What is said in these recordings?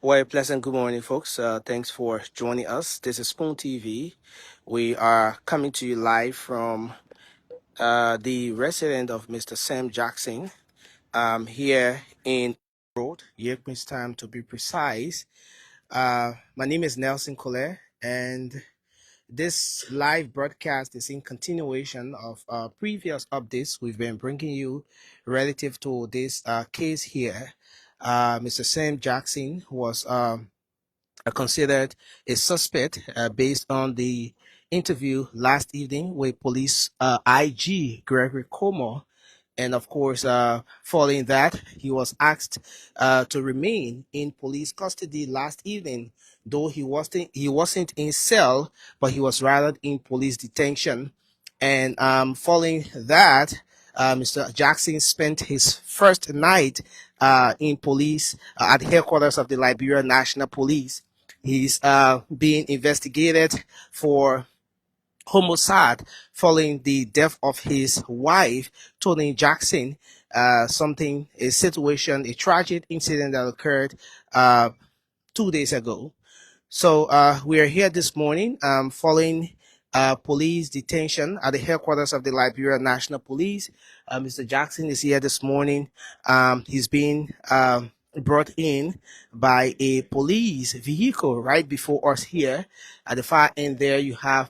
Well, pleasant good morning, folks. Thanks for joining us. This is Spoon TV. We are coming to you live from the residence of Mr. Sam Jackson here in Road, Time to be precise. My name is Nelson Collet, and this live broadcast is in continuation of previous updates we've been bringing you relative to this case here. Mr. Sam Jackson was are considered a suspect based on the interview last evening with police IG Gregory Como. And of course, following that, he was asked to remain in police custody last evening, though he wasn't in cell, but he was rather in police detention. And following that, Mr. Jackson spent his first night in police at the headquarters of the Liberia National Police. He's being investigated for homicide following the death of his wife, Tony Jackson. A situation, a tragic incident that occurred 2 days ago. So we are here this morning following police detention at the headquarters of the Liberia National Police. Mr. Jackson is here this morning. He's been brought in by a police vehicle right before us here. At the far end there, you have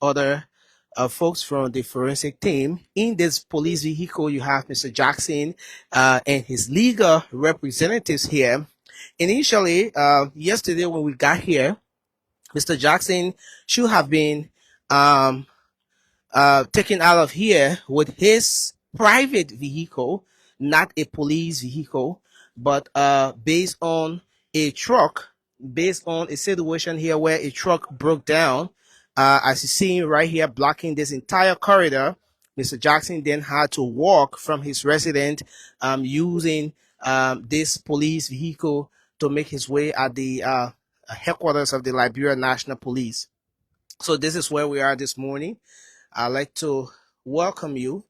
other folks from the forensic team. In this police vehicle, you have Mr. Jackson and his legal representatives here. Initially, yesterday when we got here, Mr. Jackson should have been um, taken out of here with his private vehicle, not a police vehicle, but based on a situation here where a truck broke down, as you see right here, blocking this entire corridor. Mr. Jackson then had to walk from his residence using this police vehicle to make his way at the headquarters of the Liberia National Police. So this is where we are this morning. I'd like to welcome you.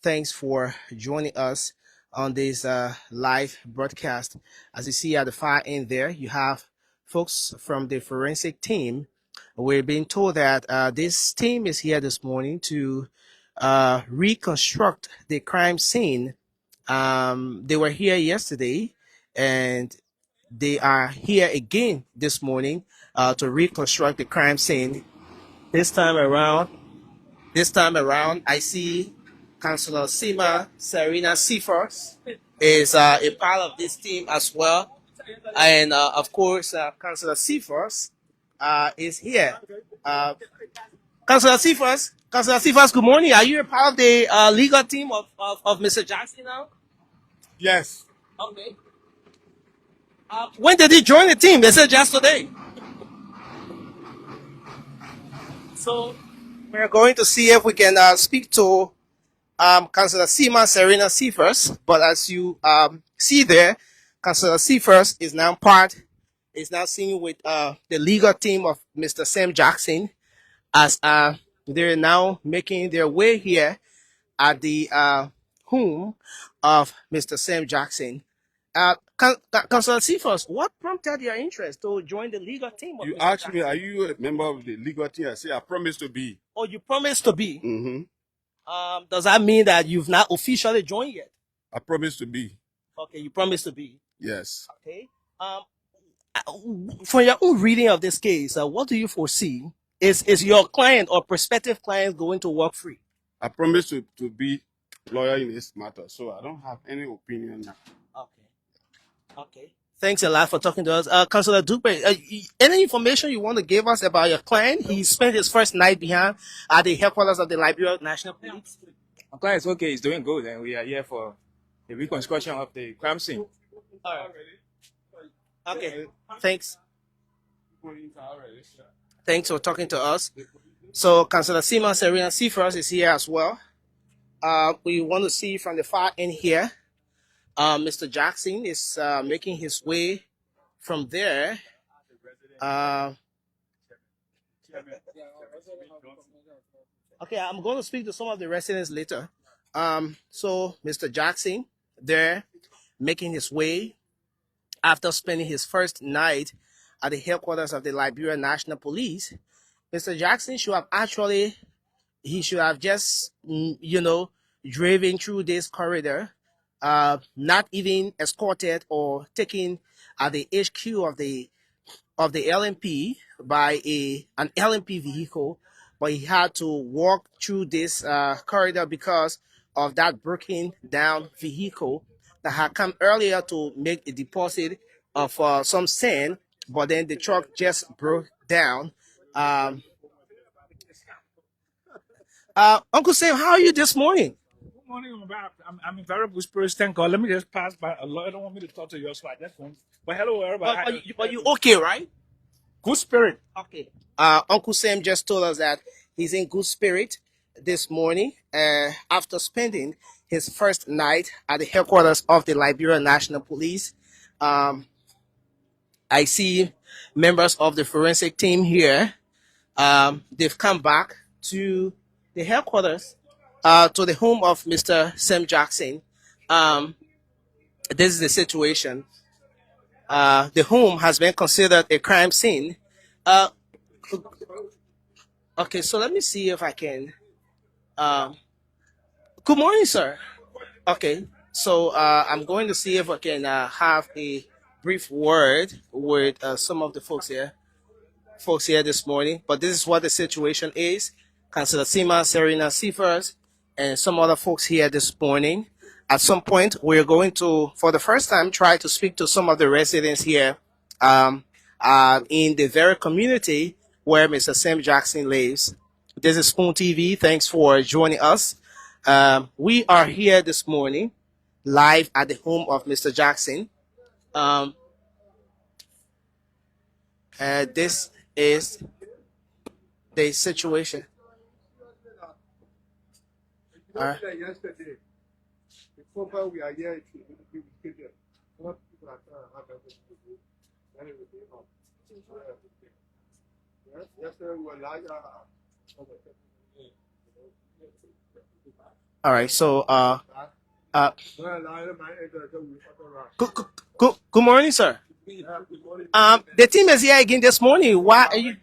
Thanks for joining us on this live broadcast. As you see at the far end there, you have folks from the forensic team. We're being told that this team is here this morning to reconstruct the crime scene. They were here yesterday, and they are here again this morning to reconstruct the crime scene. This time around, I see Councillor Sima Serena Seafors is a part of this team as well, and of course, Councillor Seafors is here. Uh, Councillor Seafors, good morning. Are you a part of the legal team of Mr. Jackson now? Yes. Okay. When did he join the team? They said just today. So we're going to see if we can speak to Councillor Sima Serena Seafors. But as you see there, Councillor Seafors is now seen with the legal team of Mr. Sam Jackson as they're now making their way here at the home of Mr. Sam Jackson. Councillor Seafors, what prompted your interest to join the legal team of You Mr. asked Jackson? me, are you a member of the legal team? I say, I promise to be. Oh, you promised to be. Mm-hmm. Does that mean that you've not officially joined yet? I promise to be. Okay, you promised to be. Yes. Okay. Um, from your own reading of this case, what do you foresee? Is your client or prospective client going to work free? I promise to be lawyer in this matter, so I don't have any opinion now. Okay. Okay. Thanks a lot for talking to us. Councillor Dupe, any information you want to give us about your client? He spent his first night behind at the headquarters of the Liberia National Police. My client is okay, he's doing good, and we are here for the reconstruction of the crime scene. All right. Okay. Thanks. Thanks for talking to us. So, Councillor Sima Serena Seafors is here as well. We want to see from the far end here. Mr. Jackson is making his way from there. Okay, I'm going to speak to some of the residents later. So Mr. Jackson there making his way after spending his first night at the headquarters of the Liberia National Police. Mr. Jackson should have actually, he should have just, driven through this corridor, not even escorted or taken at the HQ of the LMP by an LMP vehicle, but he had to walk through this corridor because of that broken down vehicle that had come earlier to make a deposit of some sand, but then the truck just broke down. Um, Uncle Sam, how are you this morning? Good morning, I'm in very good spirits. Thank God. Let me just pass by. A lawyer don't want me to talk to you, so I just want. But hello, everybody. But you okay, right? Good spirit. Okay. Uncle Sam just told us that he's in good spirit this morning after spending his first night at the headquarters of the Liberia National Police. Um, I see members of the forensic team here. They've come back to the headquarters, to the home of Mr. Sam Jackson. Um, this is the situation. The home has been considered a crime scene. Uh, okay, so let me see if I can. Um, Good morning, sir. Okay, so I'm going to see if I can have a brief word with some of the folks here this morning. But this is what the situation is. Councillor Sima, Serena Seafers, and some other folks here this morning. At some point, we're going to, for the first time, try to speak to some of the residents here um, in the very community where Mr. Sam Jackson lives. This is Spoon TV. Thanks for joining us. We are here this morning live at the home of Mr. Jackson. Um, this is the situation. Yesterday, before we are here, we get there. What people are Yes, yesterday we were like, All right. So, uh, good morning, sir. The team is here again this morning. Why are you?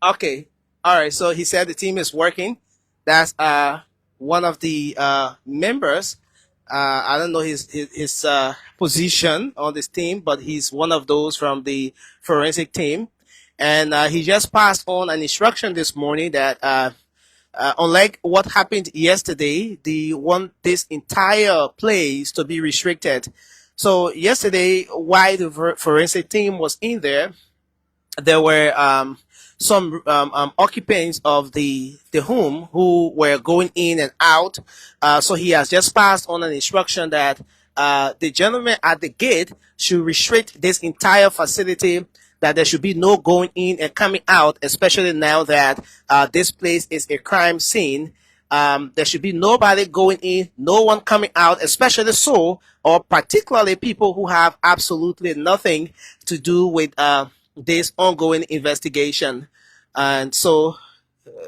Okay. All right. So he said the team is working. That's one of the members. I don't know his position on this team, but he's one of those from the forensic team, and he just passed on an instruction this morning that unlike what happened yesterday, they want this entire place to be restricted. So yesterday, while the forensic team was in there were some occupants of the home who were going in and out. So he has just passed on an instruction that the gentleman at the gate should restrict this entire facility, that there should be no going in and coming out, especially now that this place is a crime scene. There should be nobody going in, no one coming out, especially so, or particularly people who have absolutely nothing to do with this ongoing investigation. And so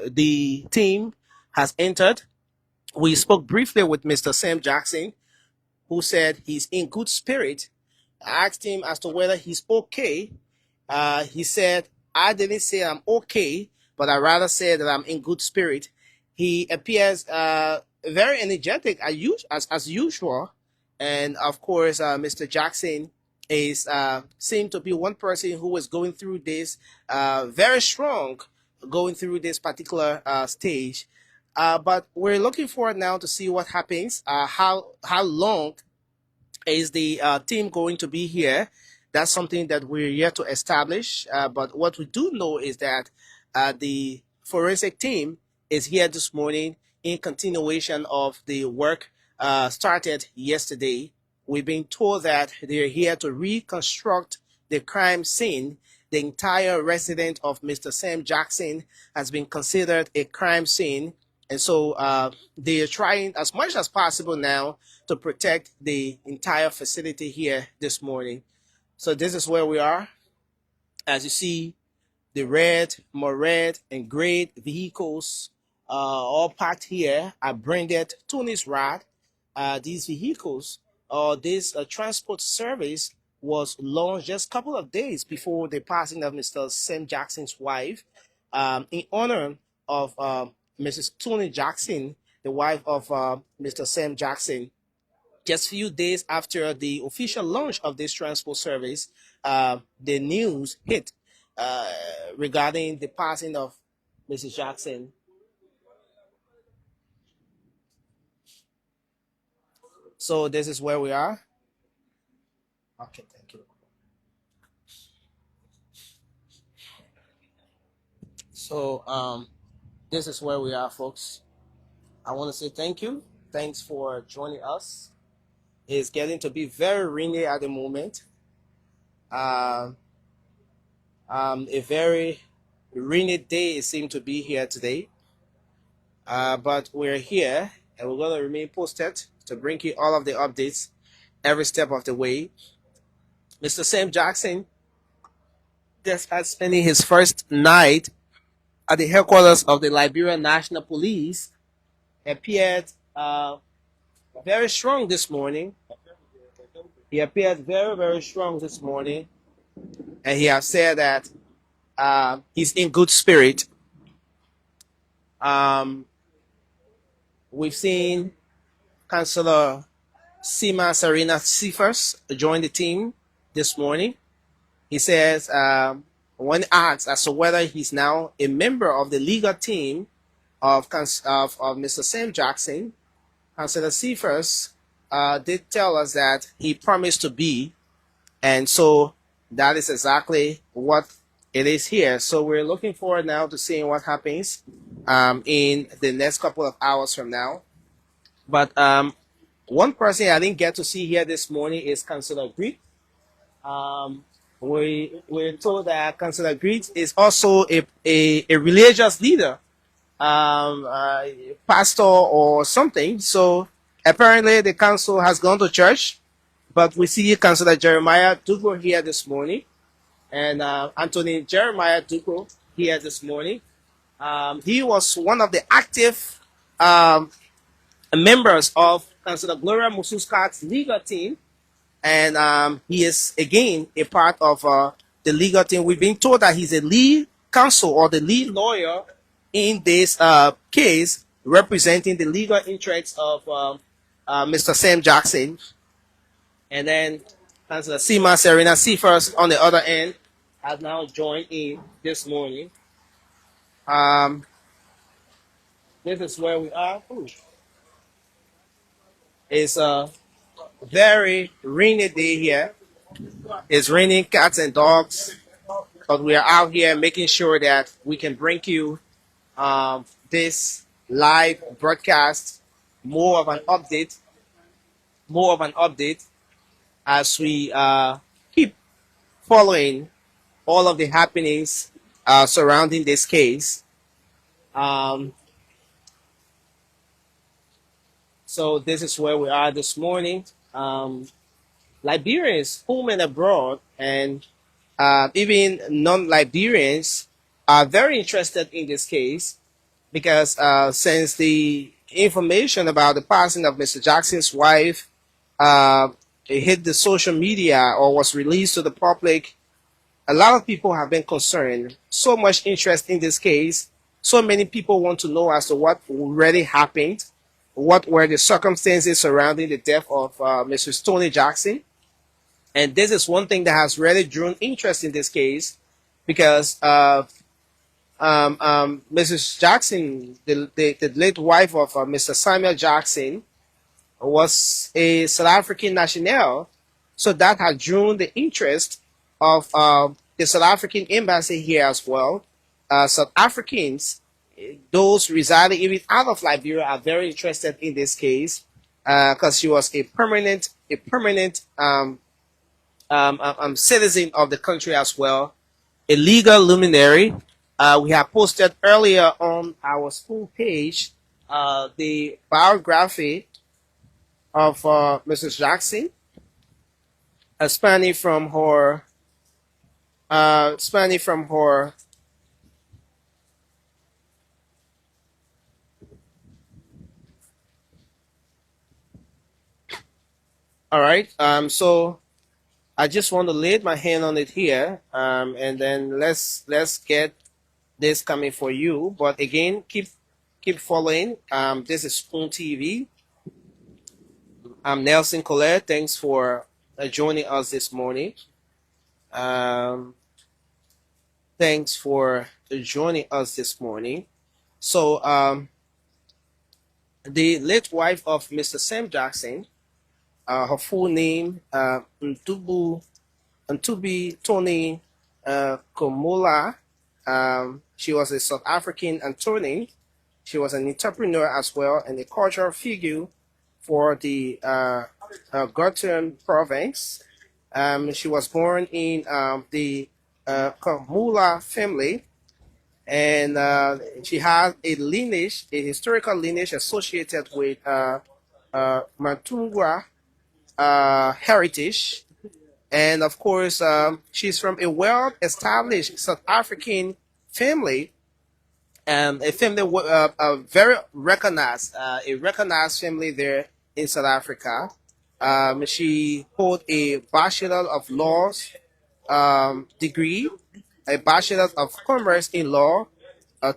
the team has entered. We spoke briefly with Mr. Sam Jackson, who said he's in good spirit. I asked him as to whether he's okay. He said, I didn't say I'm okay, but I rather say that I'm in good spirit. He appears very energetic as usual. And of course, Mr. Jackson is seemed to be one person who is going through this very strong, going through this particular stage. But we're looking forward now to see what happens, how long is the team going to be here? That's something that we're yet to establish. But what we do know is that the forensic team is here this morning in continuation of the work started yesterday. We've been told that they're here to reconstruct the crime scene. The entire residence of Mr. Sam Jackson has been considered a crime scene. And so they are trying as much as possible now to protect the entire facility here this morning. So this is where we are. As you see, the red, more red and gray vehicles all parked here are branded Tunis Rad. These vehicles or this transport service was launched just a couple of days before the passing of Mr. Sam Jackson's wife, in honor of Mrs. Tony Jackson, the wife of Mr. Sam Jackson. Just few days after the official launch of this transport service, the news hit regarding the passing of Mrs. Jackson. So this is where we are. Okay, thank you. So this is where we are, folks. I want to say thank you. Thanks for joining us. It's getting to be very rainy at the moment. Um, a very rainy day it seemed to be here today. But we're here and we're going to remain posted to bring you all of the updates every step of the way. Mr. Sam Jackson just had spending his first night at the headquarters of the Liberia National Police. Appeared very strong this morning. He appeared very, very strong this morning. And he has said that he's in good spirit. Um, we've seen Councillor Sima Serena Cephas join the team this morning. He says, when asked as to whether he's now a member of the legal team of Mr. Sam Jackson, Councillor Cephas did tell us that he promised to be, and so that is exactly what it is here. So we're looking forward now to seeing what happens in the next couple of hours from now. But one person I didn't get to see here this morning is Councillor Greet. We're told that Councillor Greet is also a religious leader, pastor or something. So apparently the council has gone to church, but we see Councillor Jeremiah Dugo here this morning, and Anthony Jeremiah Dugo here this morning. He was one of the active members of Councillor Gloria Mususkat's legal team, and he is again a part of the legal team. We've been told that he's a lead counsel or the lead lawyer in this case, representing the legal interests of Mr. Sam Jackson. And then Councillor Sima Serena Cephas on the other end has now joined in this morning. This is where we are. Ooh. It's a very rainy day here. It's raining cats and dogs, but we are out here making sure that we can bring you this live broadcast, more of an update as we keep following all of the happenings surrounding this case. So this is where we are this morning. Liberians, home and abroad, and even non-Liberians are very interested in this case because since the information about the passing of Mr. Jackson's wife it hit the social media or was released to the public, a lot of people have been concerned. So much interest in this case. So many people want to know as to what really happened, what were the circumstances surrounding the death of Mrs. Tony Jackson. And this is one thing that has really drawn interest in this case because Mrs. Jackson, the late wife of Mr. Samuel Jackson, was a South African national. So that had drawn the interest of the South African embassy here as well. South Africans, those residing even out of Liberia, are very interested in this case because she was a permanent citizen of the country as well, a legal luminary. We have posted earlier on our school page the biography of Mrs. Jackson, spanning from her all right. So I just want to lay my hand on it here, and then let's get this coming for you. But again, keep following. This is Spoon TV. I'm Nelson Colette. Thanks for joining us this morning. Um, thanks for joining us this morning. So, the late wife of Mr. Sam Jackson, her full name, Ntubi Tony Komola. She was a South African attorney. She was an entrepreneur as well and a cultural figure for the Gauteng province. She was born in the Komula family, and she has a lineage, a historical lineage associated with Matungwa heritage. And of course, she's from a well-established South African family, a family very recognized, a recognized family there in South Africa. She holds a Bachelor of Laws degree, a Bachelor of Commerce in Law,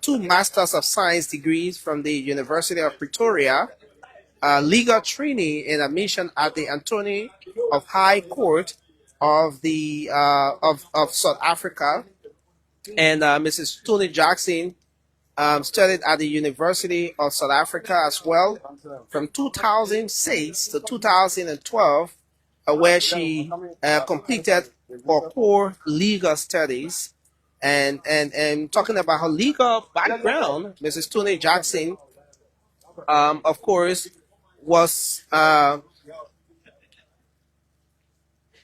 two Masters of Science degrees from the University of Pretoria, legal training and admission at the Attorney of High Court of the of South Africa, and Mrs. Tony Jackson studied at the University of South Africa as well from 2006 to 2012, where she completed her core legal studies. And talking about her legal background, Mrs. Tony Jackson, of course, was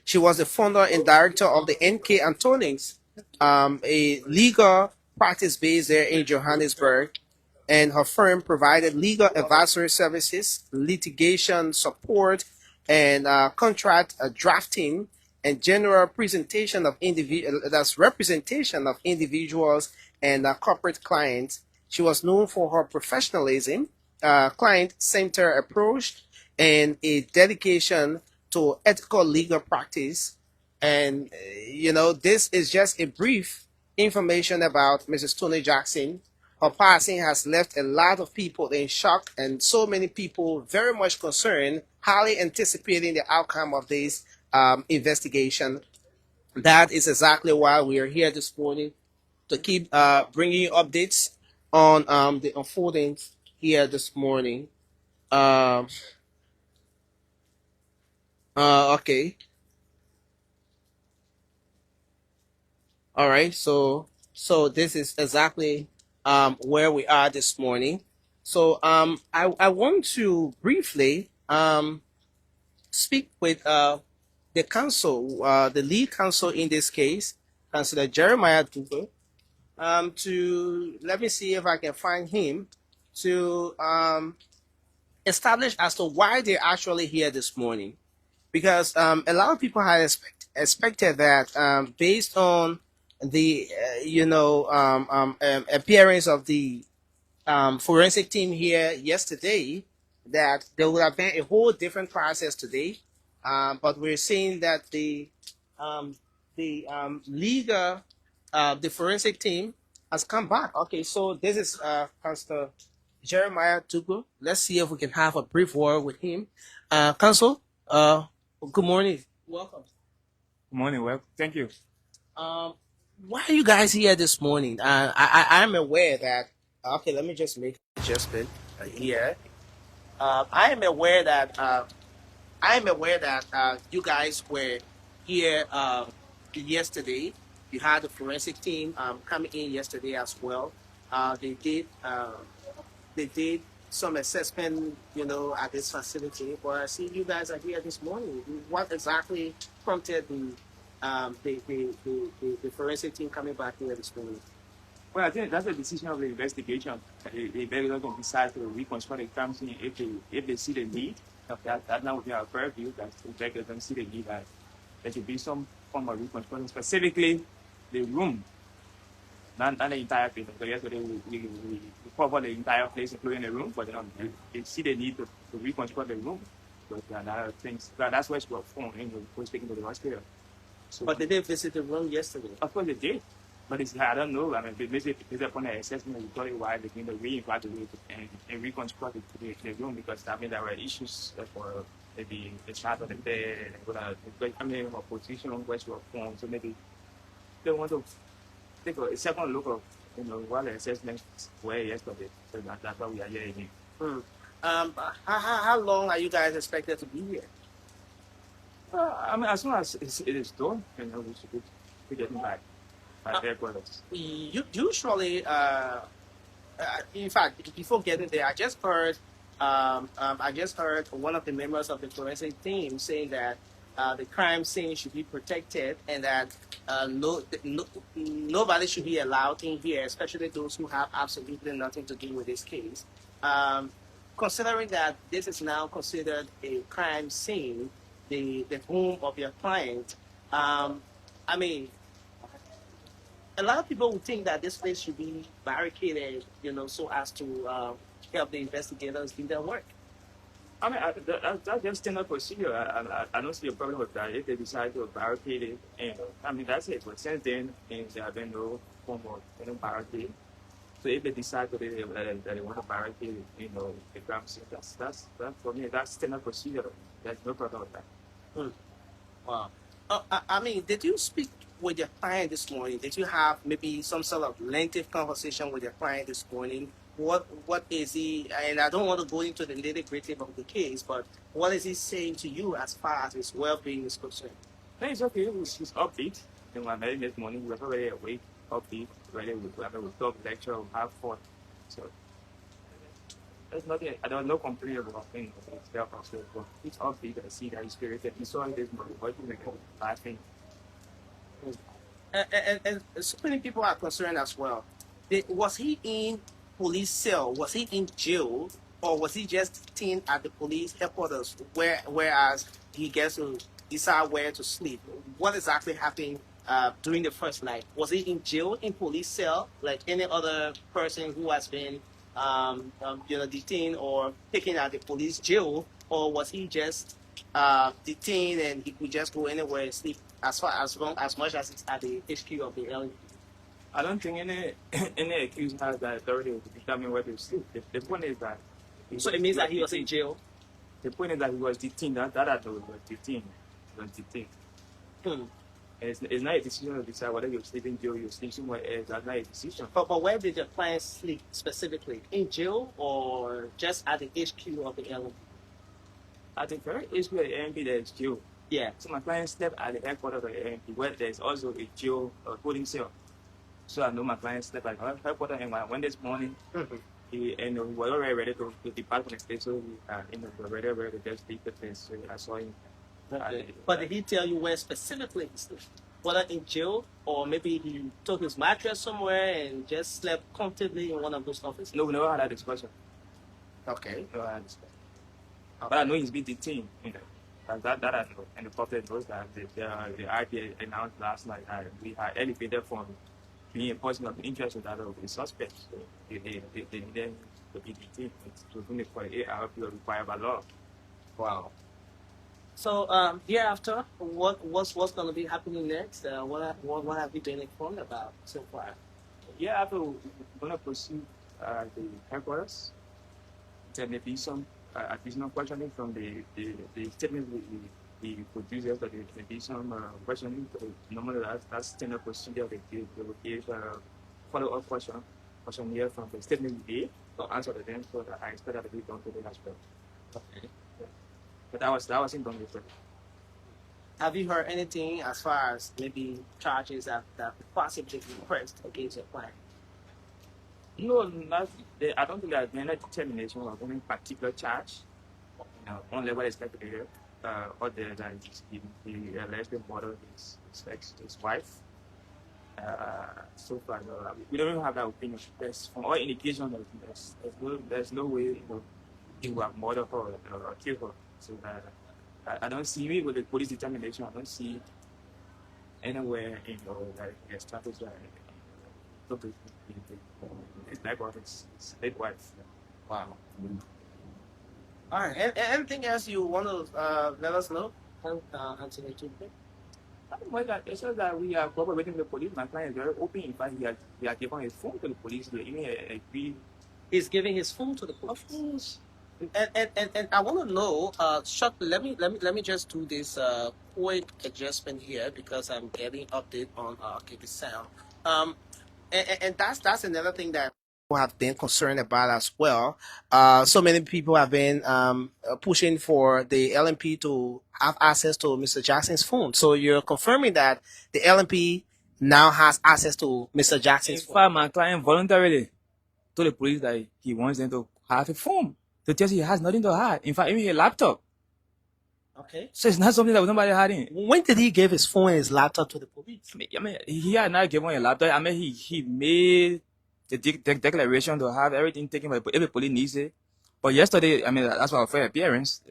she was the founder and director of the NK Attorneys, a legal practice based there in Johannesburg, and her firm provided legal advisory services, litigation support, and contract drafting and general presentation of that's representation of individuals and corporate clients. She was known for her professionalism, client-centered approach, and a dedication to ethical legal practice. And this is just a brief information about Mrs. Tony Jackson. Her passing has left a lot of people in shock, and so many people very much concerned, highly anticipating the outcome of this investigation. That is exactly why we are here this morning, to keep bringing you updates on the unfoldings here this morning. Okay. All right. So this is exactly where we are this morning. So I want to briefly speak with the counsel, the lead counsel in this case, Councilor Jeremiah Dugo, to let me see if I can find him to establish as to why they're actually here this morning. Because a lot of people had expected that based on the appearance of the forensic team here yesterday, that there would have been a whole different process today. But we're seeing that the legal, the forensic team has come back. Okay, so this is Councilor Jeremiah Tugu. Let's see if we can have a brief word with him. Council, good morning. Welcome. Good morning. Well, thank you. Why are you guys here this morning? I'm aware that. Okay, let me just make an adjustment here. I am aware that you guys were here yesterday. You had the forensic team coming in yesterday as well. They did some assessment, at this facility. But I see you guys are here this morning. What exactly prompted the forensic team coming back here this morning? Well, I think that's the decision of the investigation. They very well going to decide to reconstruct the crime scene if they see the need. That now would be our purview. That if they don't see the need, that there should be some form of reconstruction, specifically the room, not the entire place. So yesterday we covered the entire place, including the room, but they see the need to reconstruct the room. But things. That's where she was found and was taken to the hospital. So, But did they visit the room yesterday? of course they did. But it's, I don't know. I mean, based upon the assessment, we thought it was they're going to reevaluate and reconstruct the room because I mean there were issues for maybe the child of the bed, I mean, a position on which were formed. So maybe they want to take a second look of what the assessments were yesterday. So that's why we are here again. Hmm. How long are you guys expected to be here? I mean, as soon as it is done, we should be getting back at headquarters. Usually, in fact, before getting there, I just heard one of the members of the forensic team saying that the crime scene should be protected and that nobody should be allowed in here, especially those who have absolutely nothing to do with this case. Considering that this is now considered a crime scene, the home of your client, I mean, a lot of people would think that this place should be barricaded, so as to help the investigators do their work. I mean, that's just standard procedure. I don't see a problem with that. If they decide to barricade it, and I mean, that's it. But since then, there have been no form of barricade. So if they decide that they want to barricade, the crime scene, that's for me, that's standard procedure. There's no problem with that. Hmm. Wow. I mean, did you speak with your client this morning? Did you have maybe some sort of lengthy conversation with your client this morning? What is he? And I don't want to go into the nitty-gritty of the case, but what is he saying to you as far as his well-being is concerned? No, it's okay. He's upbeat. And when I met him this morning, he was already awake, upbeat, ready with talk, lecture, have fun. So there's nothing. I don't no complaint about him. He's upbeat. I see that he's spirited. He saw it this morning, working with him, laughing. And so many people are concerned as well. Was he in police cell? Was he in jail? Or was he just detained at the police headquarters whereas he gets to decide where to sleep? What exactly happened during the first night? Was he in jail, in police cell, like any other person who has been detained or taken at the police jail? Or was he just detained and he could just go anywhere and sleep as much as it's at the HQ of the LNP? I don't think any accused has the authority to determine where to sleep. The point is that. So it means that he was in jail. The point is that he was detained. That I know, he was detained. He was detained. Hmm. It's not a decision to decide whether you're sleeping in jail or you're sleeping somewhere else. That's not a decision. But where did your client sleep specifically? In jail or just at the HQ of the LNP? At the very HQ of the LNP, there's jail. Yeah. So my client slept at the headquarters of the LNP, where there's also a jail holding cell. So I know my client slept at the headquarters, and when I went this morning, he was already ready to depart from the state, so he was ready to just leave the place. So I saw him. Okay. But did he tell you where specifically he slept? Whether in jail or maybe he took his mattress somewhere and just slept comfortably in one of those offices? No, we never had that discussion. Okay. Never had discussion. But I know he's been detained. That I know. And the public knows that the RPA announced last night that we had elevated from being a person of interest with other suspect. So they needed to be detained to do it for 8 hours period required by law. Wow. So hereafter, what's going to be happening next? What have you been informed about so far? Yeah, after we're going to proceed the headquarters. There may be some additional questioning from the statement we produced yesterday. There may be some questioning. Normally, that's standard procedure. They will give follow-up questionnaire from the statement we gave to answer to them. So that I expect that to be done today as well. Okay. Yeah. But that wasn't done yesterday. Have you heard anything as far as maybe charges that possibly be pressed against your client? No, I don't think there's any determination of any particular charge. Only what is expected here, or that the alleged murder his wife. So far, we don't even have that opinion. There's from all indication there's no way he would have murdered her or killed her. So I don't see with the police determination. I don't see anywhere like a strategy. His life of his late wife. Wow. All right. Anything else you want to let us know, Anthony? Well, that it shows that we are cooperating with the police. My client is very open. In fact, he has given his phone to the police. He even agreed. He's giving his phone to the Of police. course. And I want to know, short. Let me just do this quick adjustment here because I'm getting update on KP Sound. Um, and that's another thing that people have been concerned about as well. So many people have been pushing for the LMP to have access to Mr. Jackson's phone. So you're confirming that the LMP now has access to Mr. In Jackson's phone. fact, my client voluntarily told the police that he wants them to have a phone to tell you he has nothing to hide. In fact, even a laptop. Okay. So it's not something that somebody hiding. When did he give his phone and his laptop to the police? I mean, he had not given a laptop. I mean, he made the declaration to have everything taken by the police needs it. But yesterday, I mean, that's our fair appearance.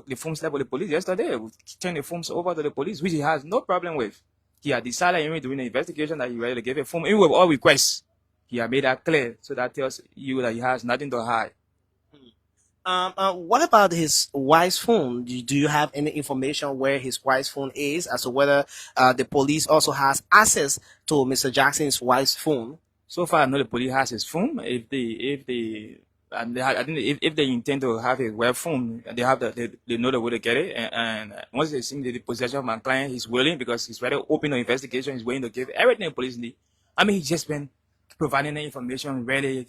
The phone slept with the police yesterday. We turned the phones over to the police, which he has no problem with. He had decided, even during the investigation, that he ready to give a phone, even with all requests. He had made that clear, so that tells you that he has nothing to hide. What about his wife's phone? Do you have any information where his wife's phone is, as to whether the police also has access to Mr. Jackson's wife's phone? So far, I know the police has his phone. I think if they intend to have his web phone, they know the way to get it. And once they see the possession of my client, he's willing, because he's very open to investigation. He's willing to give everything the police need. I mean, he's just been providing the information ready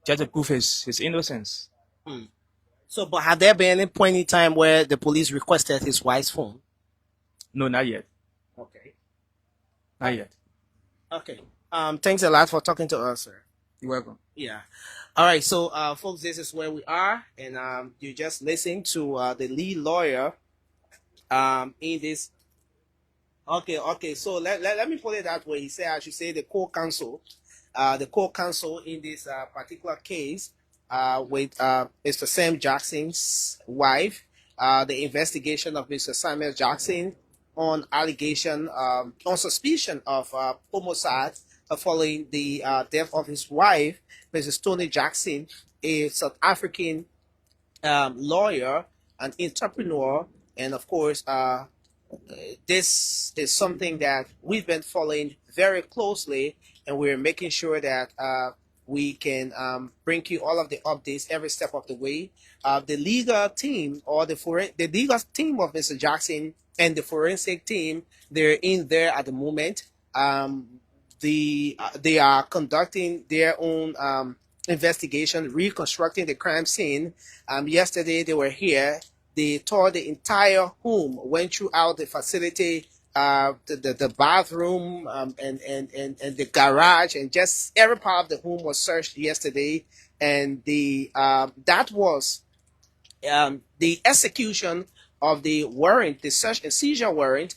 just to prove his innocence. So, but have there been any point in time where the police requested his wife's phone? No, not yet. Okay. Not yet. Okay. Thanks a lot for talking to us, sir. You're welcome. Yeah. All right. So, folks, this is where we are, and you just listen to the lead lawyer in this. Okay. So let me put it that way. He said I should say the co-counsel, in this particular case, with Mr. Sam Jackson's wife, the investigation of Mr. Samuel Jackson on allegation, on suspicion of homicide following the death of his wife, Mrs. Tony Jackson, a South African lawyer, an entrepreneur, and of course, this is something that we've been following very closely, and we're making sure that we can bring you all of the updates every step of the way. The legal team, or the legal team of Mr. Jackson and the forensic team, they're in there at the moment. They are conducting their own investigation, reconstructing the crime scene. Yesterday they were here. They toured the entire home, went throughout the facility, the bathroom, and the garage, and just every part of the home was searched yesterday. And that was the execution of the warrant, the search and seizure warrant.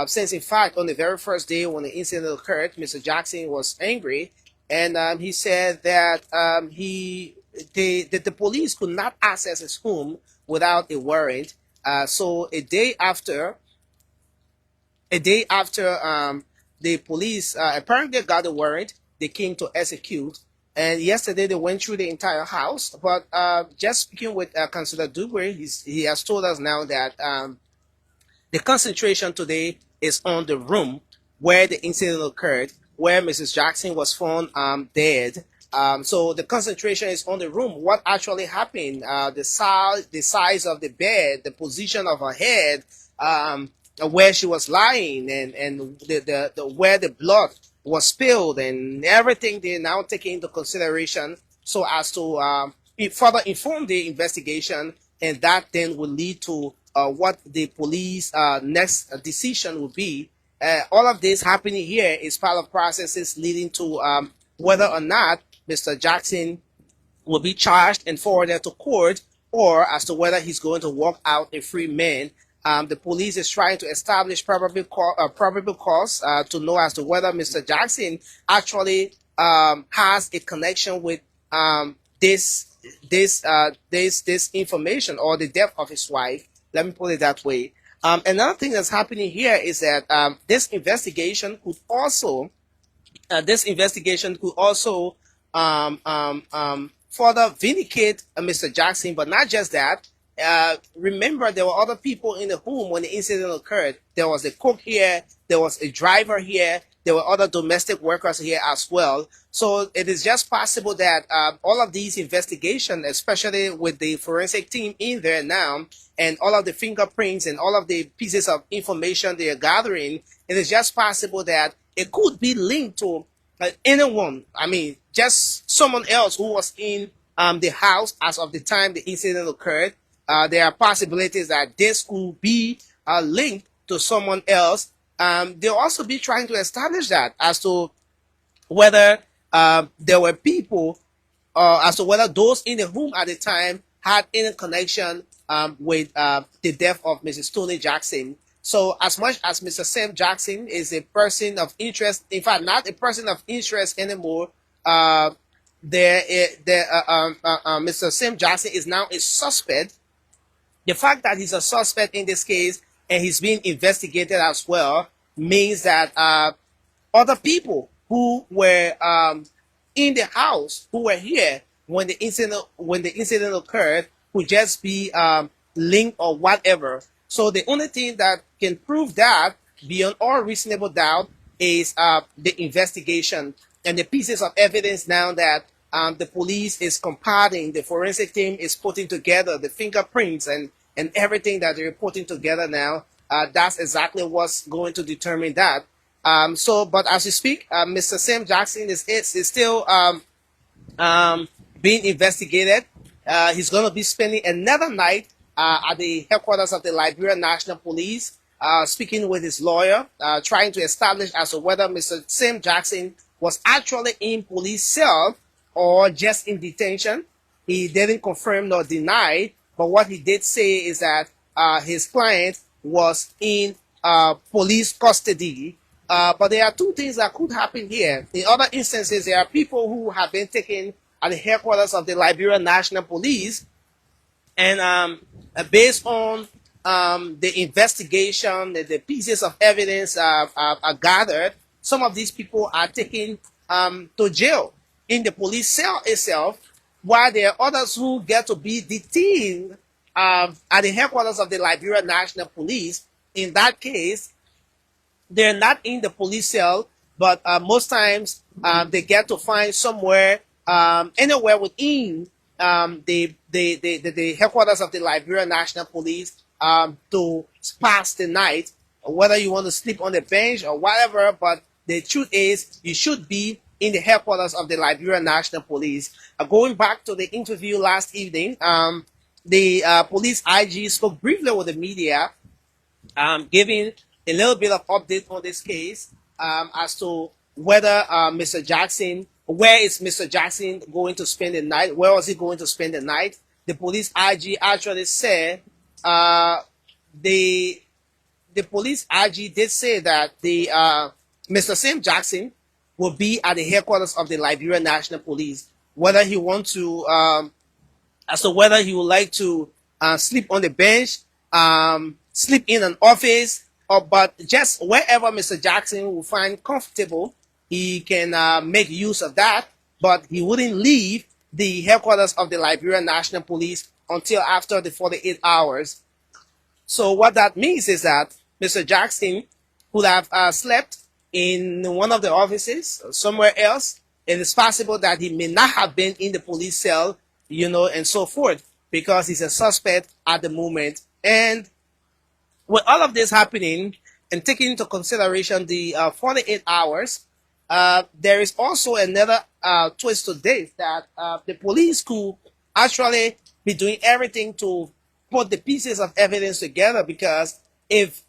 Since in fact on the very first day when the incident occurred, Mr. Jackson was angry, and he said that the police could not access his home without a warrant. So a day after the police apparently got a warrant, they came to execute. And yesterday they went through the entire house. But just speaking with Councillor Dubre, he has told us now that the concentration today is on the room where the incident occurred, where Mrs. Jackson was found dead. So the concentration is on the room. What actually happened? The size of the bed, the position of her head, where she was lying, and the where the blood was spilled, and everything they now take into consideration, so as to further inform the investigation, and that then will lead to what the police next decision will be. All of this happening here is part of processes leading to whether or not Mr. Jackson will be charged and forwarded to court, or as to whether he's going to walk out a free man. The police is trying to establish probable cause to know as to whether Mr. Jackson actually has a connection with this information, or the death of his wife. Let me put it that way. Another thing that's happening here is that this investigation could also further vindicate Mr. Jackson, but not just that. remember, there were other people in the home when the incident occurred. There was a cook here, there was a driver here, there were other domestic workers here as well. So it is just possible that all of these investigations, especially with the forensic team in there now, and all of the fingerprints and all of the pieces of information they are gathering, it is just possible that it could be linked to anyone. I mean, just someone else who was in the house as of the time the incident occurred. There are possibilities that this could be linked to someone else. They'll also be trying to establish that as to whether there were people, as to whether those in the room at the time had any connection with the death of Mrs. Tony Jackson. So as much as Mr. Sam Jackson is a person of interest, in fact, not a person of interest anymore, Mr. Sam Jackson is now a suspect. The fact that he's a suspect in this case and he's being investigated as well means that other people who were in the house, who were here when the incident occurred, could just be linked or whatever. So the only thing that can prove that beyond all reasonable doubt is the investigation and the pieces of evidence now that the police is compiling, the forensic team is putting together, the fingerprints and everything that they're putting together now. That's exactly what's going to determine that. But as we speak, Mr. Sam Jackson is still being investigated. He's going to be spending another night at the headquarters of the Liberia National Police, speaking with his lawyer, trying to establish as to whether Mr. Sam Jackson was actually in police cell or just in detention. He didn't confirm nor deny, but what he did say is that his client was in police custody. But there are two things that could happen here. In other instances, there are people who have been taken at the headquarters of the Liberia National Police, and based on the investigation, the pieces of evidence are gathered, some of these people are taken to jail in the police cell itself, while there are others who get to be detained at the headquarters of the Liberia National Police. In that case, they're not in the police cell, but most times they get to find somewhere, anywhere within the headquarters of the Liberia National Police to pass the night, whether you want to sleep on the bench or whatever. But the truth is, you should be in the headquarters of the Liberia National Police. Going back to the interview last evening, the police IG spoke briefly with the media, giving a little bit of update on this case as to whether Mr. Jackson, where is Mr. Jackson going to spend the night? Where was he going to spend the night? The police IG actually said, the police IG did say that the Mr. Sam Jackson will be at the headquarters of the Liberia National Police. Whether he wants to, as to whether he would like to sleep on the bench, sleep in an office, but just wherever Mr. Jackson will find comfortable, he can make use of that. But he wouldn't leave the headquarters of the Liberia National Police until after the 48 hours. So what that means is that Mr. Jackson could have slept in one of the offices somewhere else. It is possible that he may not have been in the police cell, and so forth, because he's a suspect at the moment. And with all of this happening and taking into consideration the 48 hours, there is also another twist to this, that the police could actually be doing everything to put the pieces of evidence together, because if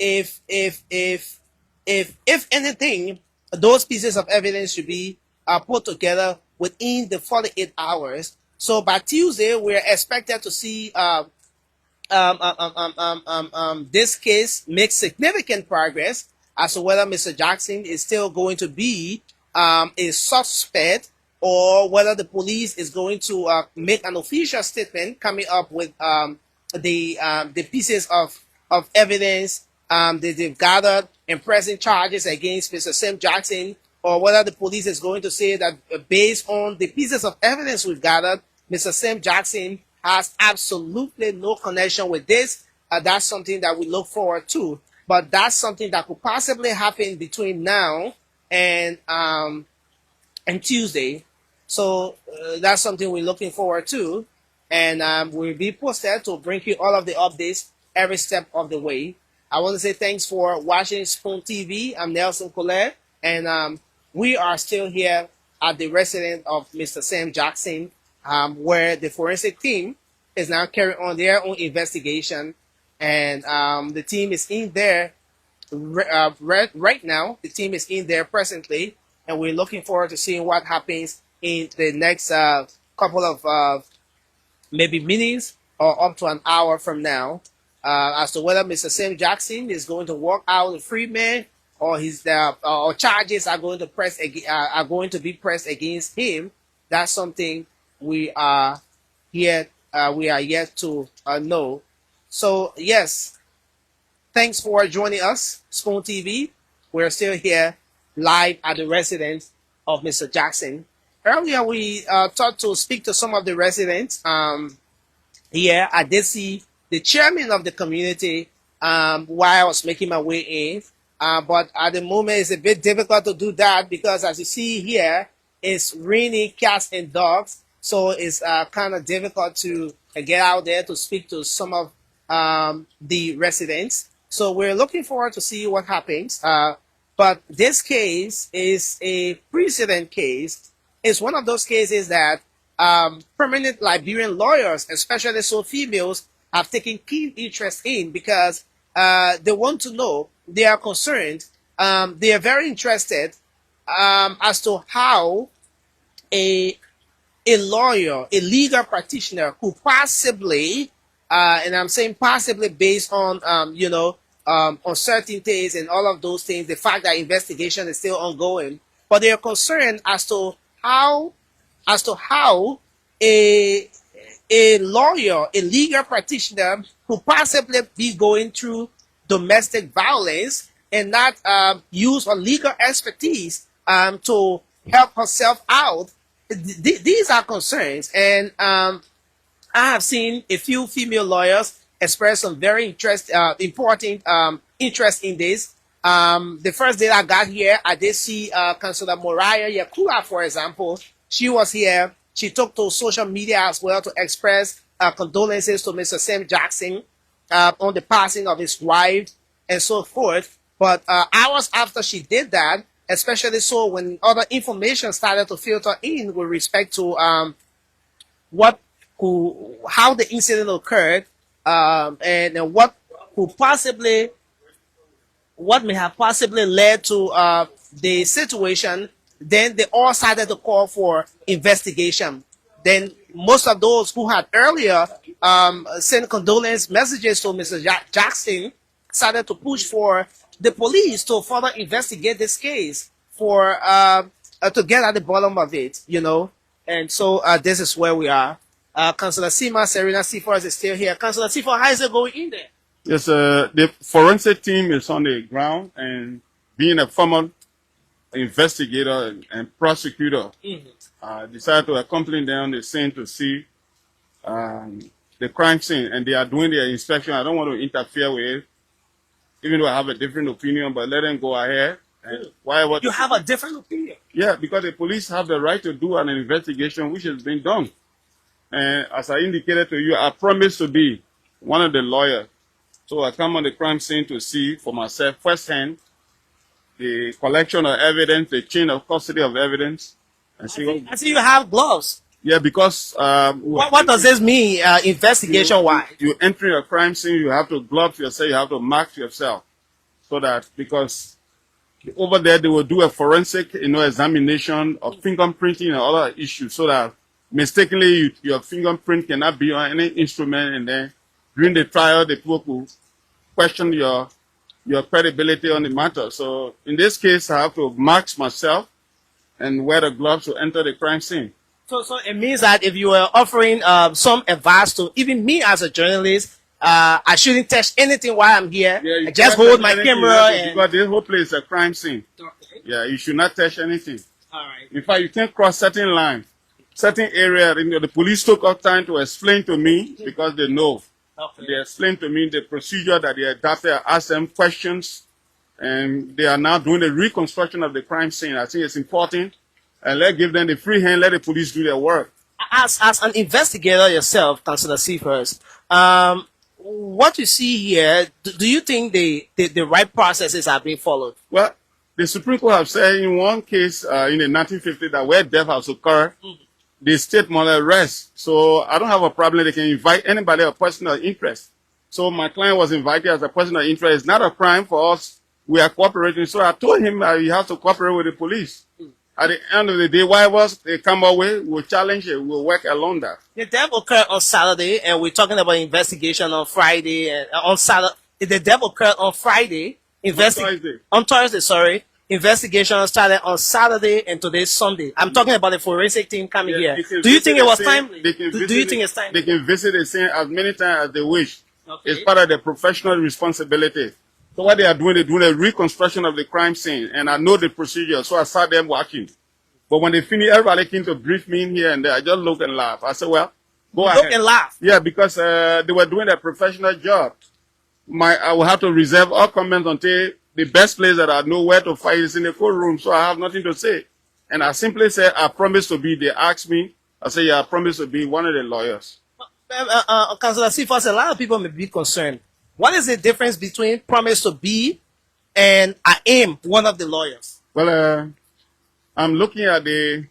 anything, those pieces of evidence should be put together within the 48 hours. So by Tuesday, we're expected to see this case make significant progress as to whether Mr. Jackson is still going to be a suspect, or whether the police is going to make an official statement coming up with the pieces of evidence that they've gathered and pressing charges against Mr. Sam Jackson, or whether the police is going to say that based on the pieces of evidence we've gathered, Mr. Sam Jackson has absolutely no connection with this. That's something that we look forward to. But that's something that could possibly happen between now and Tuesday. So that's something we're looking forward to. And we'll be posted to bring you all of the updates every step of the way. I want to say thanks for watching Spoon TV. I'm Nelson Colette, and we are still here at the residence of Mr. Sam Jackson, where the forensic team is now carrying on their own investigation. And the team is in there right now. The team is in there presently, and we're looking forward to seeing what happens in the next couple of maybe minutes or up to an hour from now, as to whether Mr. Sam Jackson is going to walk out a free man, or his or charges are going to be pressed against him. That's something we are yet to know. So yes, thanks for joining us, Spoon TV. We're still here live at the residence of Mr. Jackson. Earlier, we thought to speak to some of the residents. Here, I did see the chairman of the community while I was making my way in. But at the moment, it's a bit difficult to do that because, as you see here, it's raining cats and dogs. So it's kind of difficult to get out there to speak to some of the residents. So we're looking forward to see what happens. But this case is a precedent case. It's one of those cases that prominent Liberian lawyers, especially so females, have taken keen interest in because they want to know, they are concerned, they are very interested as to how a lawyer, a legal practitioner who possibly, and I'm saying possibly based on, uncertainties and all of those things, the fact that investigation is still ongoing, but they are concerned as to how a lawyer, a legal practitioner who possibly be going through domestic violence and not use her legal expertise to help herself out. These are concerns, and I have seen a few female lawyers express some very important interest in this. The first day I got here, I did see Councillor Moriah Yakula, for example. She was here. She took to social media as well to express condolences to Mr. Sam Jackson on the passing of his wife and so forth. But hours after she did that, especially so when other information started to filter in with respect to how the incident occurred, and what may have possibly led to the situation, then they all started to call for investigation. Then most of those who had earlier sent condolence messages to Mr. Jackson started to push for the police to further investigate this case for to get at the bottom of it, And so this is where we are. Councillor Serena Seaforth is still here. Councillor Seaforth, how is it going in there? Yes, the forensic team is on the ground, and being a former investigator and prosecutor, decided to accompany them on the scene to see the crime scene, and they are doing their inspection. I don't want to interfere with it, even though I have a different opinion, but let them go ahead. And you have a different opinion? Yeah, because the police have the right to do an investigation, which has been done. And as I indicated to you, I promised to be one of the lawyers. So I come on the crime scene to see for myself firsthand the collection of evidence, the chain of custody of evidence. And see I see you have gloves. Yeah, because what does this mean, investigation-wise? You enter a crime scene, you have to glove yourself, you have to mark yourself, so that because over there they will do a forensic, examination of fingerprinting and other issues, so that mistakenly your fingerprint cannot be on any instrument, and then during the trial the people will question your credibility on the matter. So in this case, I have to mark myself and wear the gloves to enter the crime scene. So it means that if you were offering some advice to even me as a journalist, I shouldn't touch anything while I'm here. Yeah, I just hold my camera. Because this whole place is a crime scene. Okay. Yeah, you should not touch anything. All right. In fact, you can't cross certain lines. certain area, the police took up time to explain to me because they know. Okay. They explained to me the procedure that they adopted. I asked them questions, and they are now doing the reconstruction of the crime scene. I think it's important, and let's give them the free hand. Let the police do their work. As an investigator yourself, Councillor Seafers, what you see here, do you think the right processes are being followed? Well, the Supreme Court have said in one case in the 1950s that where death has occurred, the state must arrest. So I don't have a problem. They can invite anybody, a person of interest. So my client was invited as a person of interest. It's not a crime for us. We are cooperating. So I told him he has to cooperate with the police. At the end of the day, whatever they come our way, we'll challenge it. We'll work along that. The death occurred on Saturday, and we're talking about investigation on Friday and on Saturday. The death occurred on Friday. On Thursday, sorry. Investigation started on Saturday, and today's Sunday. I'm talking about the forensic team coming here. Do you think it was timely? Do you think it's timely? They can visit the scene as many times as they wish. Okay. It's part of their professional responsibility. So what they are doing, they're doing a reconstruction of the crime scene, and I know the procedure, so I saw them watching. But when they finish, everybody came to brief me in here and there. I just look and laugh. I said, well, go ahead. Look and laugh? Yeah, because they were doing a professional job. I will have to reserve all comments until the best place that I know where to fight is in the courtroom, so I have nothing to say. And I simply said, I promise to be. They asked me. I said, yeah, I promise to be one of the lawyers. Councillor Seafers, a lot of people may be concerned. What is the difference between promise to be and I am one of the lawyers? Well, I'm looking at the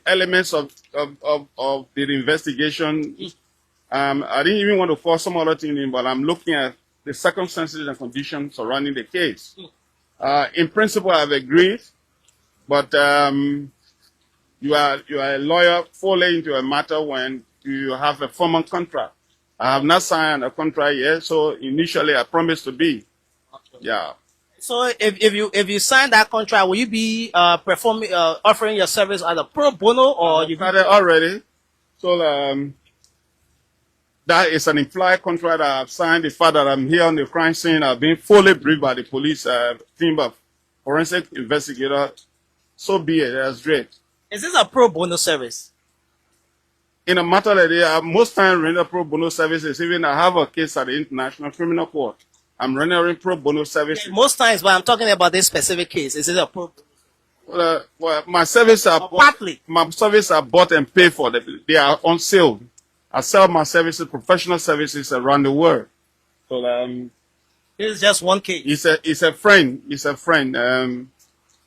elements of the investigation. I didn't even want to force some other thing in, but I'm looking at the circumstances and conditions surrounding the case. In principle, I've agreed, but you are a lawyer falling into a matter when you have a formal contract. I have not signed a contract yet, so initially I promised to be. Yeah. So if you sign that contract, will you be offering your service as a pro bono, or you started already? So that is an implied contract that I've signed. The fact that I'm here on the crime scene, I've been fully briefed by the police team of forensic investigator. So be it. That's great. Is this a pro bono service? In a matter like that, most times render pro bono services. Even I have a case at the International Criminal Court. I'm rendering pro bono services. Okay, most times, but I'm talking about this specific case. Is it a pro bono? Well, my services are bought and paid for. They are on sale. I sell my services, professional services around the world. So this is just one case. He's a friend. He's a friend.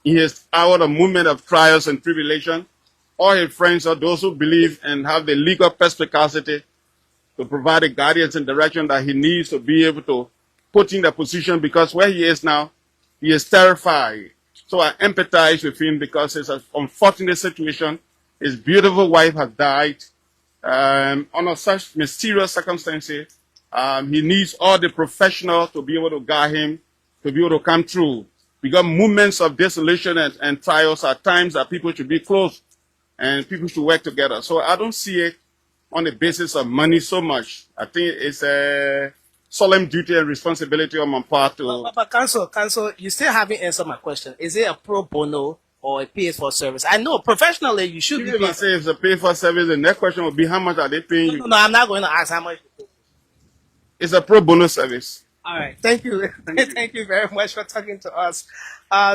He is out of movement of trials and tribulation. All his friends are those who believe and have the legal perspicacity to provide the guidance and direction that he needs to be able to put in the position, because where he is now, he is terrified. So I empathize with him because it's an unfortunate situation. His beautiful wife has died. Under such mysterious circumstances, he needs all the professionals to be able to guide him, to be able to come through. Because moments of desolation and trials are times that people should be close and people should work together. So I don't see it on the basis of money so much. I think it's a solemn duty and responsibility on my part to... But counsel, you still haven't answered my question. Is it a pro bono or a pay for service? I know professionally you should be. If I say it's a pay for service, the next question would be how much are they paying you? No, I'm not going to ask how much. It's a pro bono service. All right. Thank you. Thank you very much for talking to us.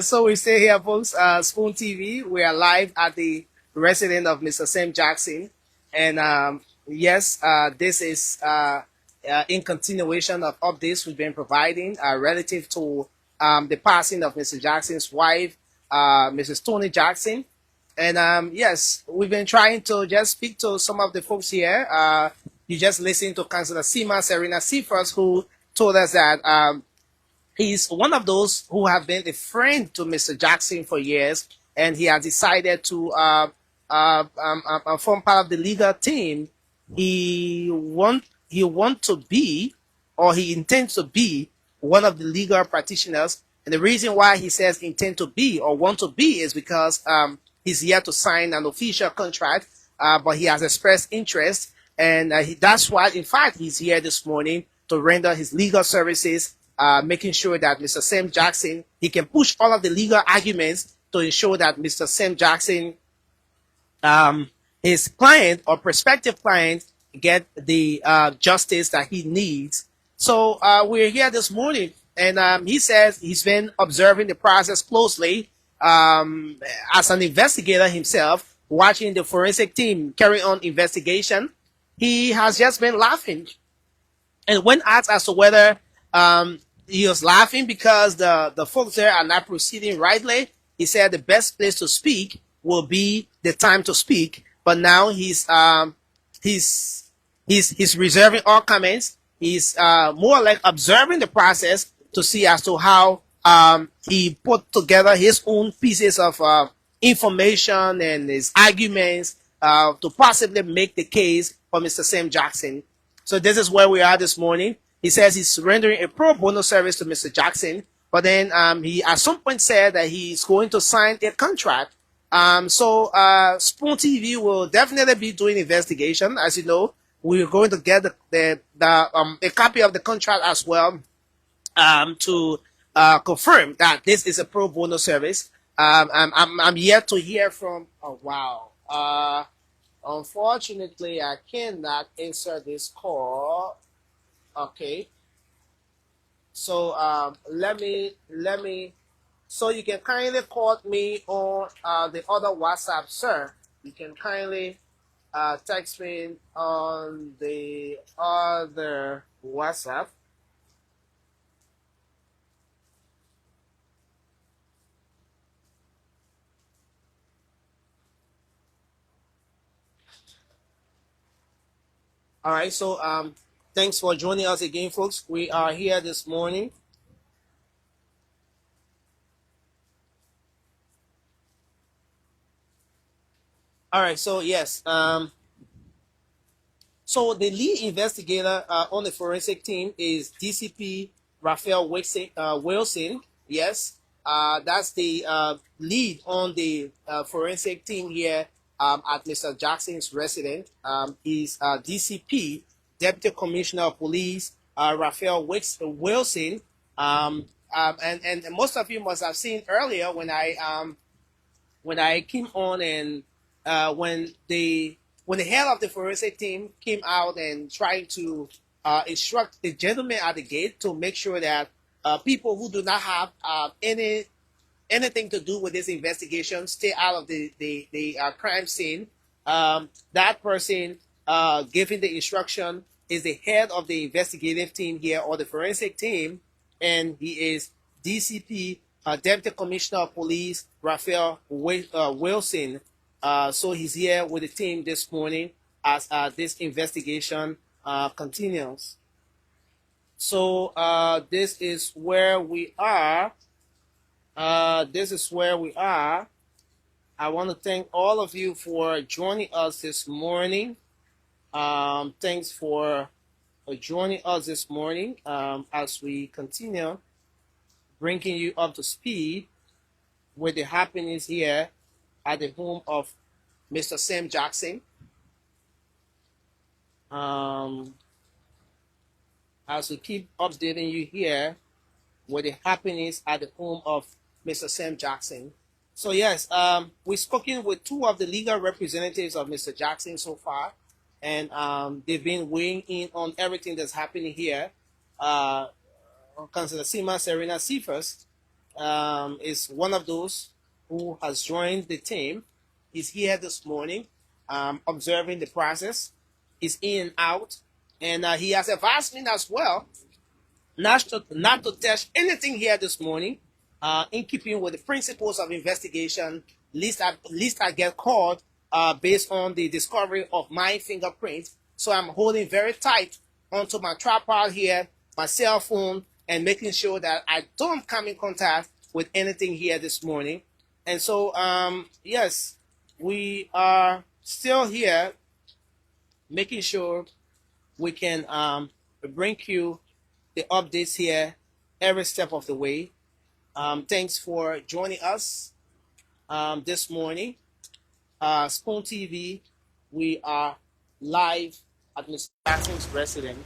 So we stay here, folks. Spoon TV. We are live at the residence of Mr. Sam Jackson. And yes, this is in continuation of updates we've been providing relative to the passing of Mr. Jackson's wife, Mrs. Tony Jackson. And yes, we've been trying to just speak to some of the folks here. You just listened to Councillor Serena Seafers, who told us that he's one of those who have been a friend to Mr. Jackson for years, and he has decided to form part of the legal team. He intends to be one of the legal practitioners, and the reason why he says intend to be or want to be is because he's here to sign an official contract, but he has expressed interest, and that's why, in fact, he's here this morning to render his legal services, making sure that Mr. Sam Jackson, he can push all of the legal arguments to ensure that Mr. Sam Jackson his client or prospective client get the justice that he needs. So we're here this morning, and he says he's been observing the process closely um, as an investigator himself, watching the forensic team carry on investigation. He has just been laughing, and when asked as to whether he was laughing because the folks there are not proceeding rightly, he said the best place to speak will be the time to speak. But now he's he's reserving all comments. He's more like observing the process to see as to how he put together his own pieces of information and his arguments to possibly make the case for Mr. Sam Jackson. So this is where we are this morning. He says he's rendering a pro bono service to Mr. Jackson, but then he at some point said that he's going to sign a contract. So Spoon TV will definitely be doing investigation. As you know, we're going to get a copy of the contract as well to confirm that this is a pro bono service. I'm yet to hear from. Oh wow. Unfortunately, I cannot answer this call. Okay. So let me. So you can kindly call me on the other WhatsApp, sir. You can kindly text me on the other WhatsApp. All right. So thanks for joining us again, folks. We are here this morning. All right. So yes. So the lead investigator on the forensic team is DCP Raphael Wilson. Yes, that's the lead on the forensic team here at Mr. Jackson's residence. Is DCP, Deputy Commissioner of Police Raphael Wilson. And most of you must have seen earlier when I came on and when the head of the forensic team came out and tried to instruct the gentleman at the gate to make sure that people who do not have anything to do with this investigation stay out of the crime scene. That person giving the instruction is the head of the investigative team here or the forensic team, and he is DCP, Deputy Commissioner of Police Raphael Wilson. So he's here with the team this morning as this investigation continues. So this is where we are. This is where we are. I want to thank all of you for joining us this morning. Thanks for joining us this morning as we continue bringing you up to speed with the happenings here at the home of Mr. Sam Jackson. As we keep updating you here with the happenings at the home of Mr. Sam Jackson. So yes, we've spoken with two of the legal representatives of Mr. Jackson so far, and they've been weighing in on everything that's happening here. Councilor Sima Serena Cephas is one of those who has joined the team. He's here this morning, observing the process. He's in and out, and he has advised me as well not to touch anything here this morning, in keeping with the principles of investigation, least I get caught based on the discovery of my fingerprint. So I'm holding very tight onto my tripod here, my cell phone, and making sure that I don't come in contact with anything here this morning. And so, yes, we are still here making sure we can bring you the updates here every step of the way. Thanks for joining us this morning. Spoon TV, we are live at Mr. Jackson's residence.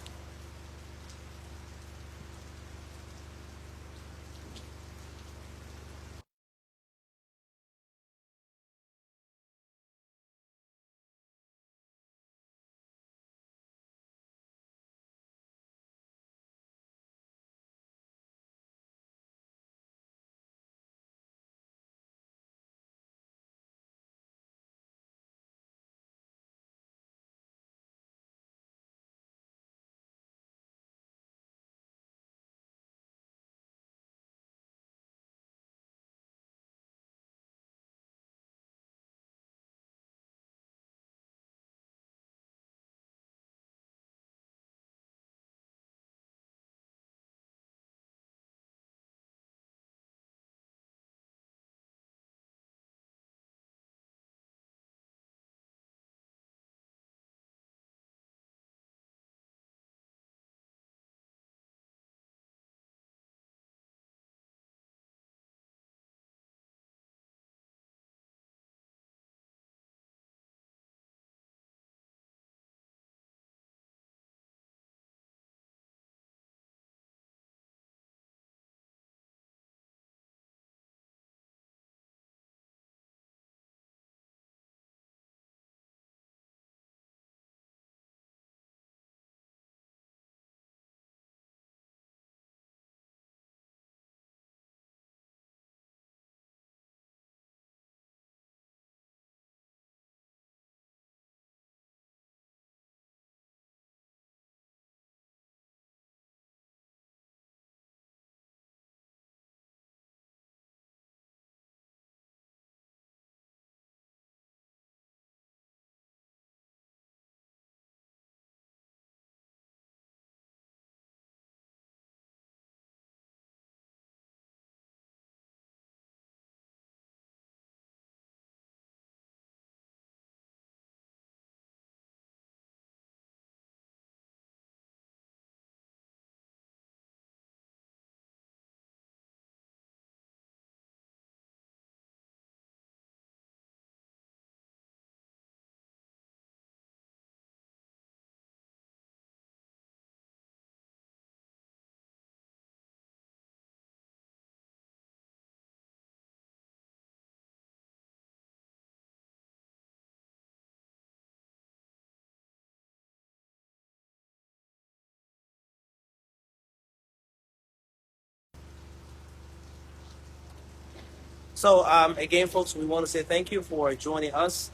So again, folks, we want to say thank you for joining us.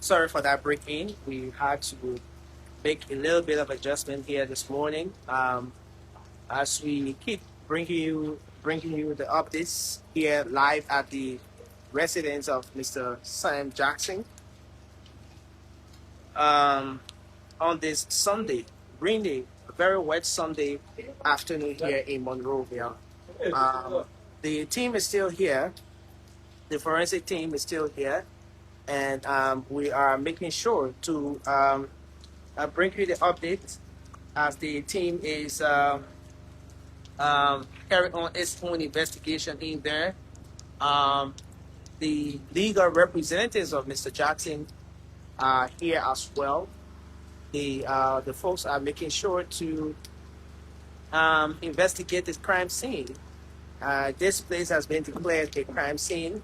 Sorry for that break in. We had to make a little bit of adjustment here this morning. As we keep bringing you the updates here live at the residence of Mr. Sam Jackson um, on this Sunday, rainy, very wet Sunday afternoon here in Monrovia. The team is still here. The forensic team is still here, and we are making sure to bring you the update as the team is carrying on its own investigation in there. Um, the legal representatives of Mr. Jackson are here as well. The folks are making sure to investigate this crime scene. This place has been declared a crime scene.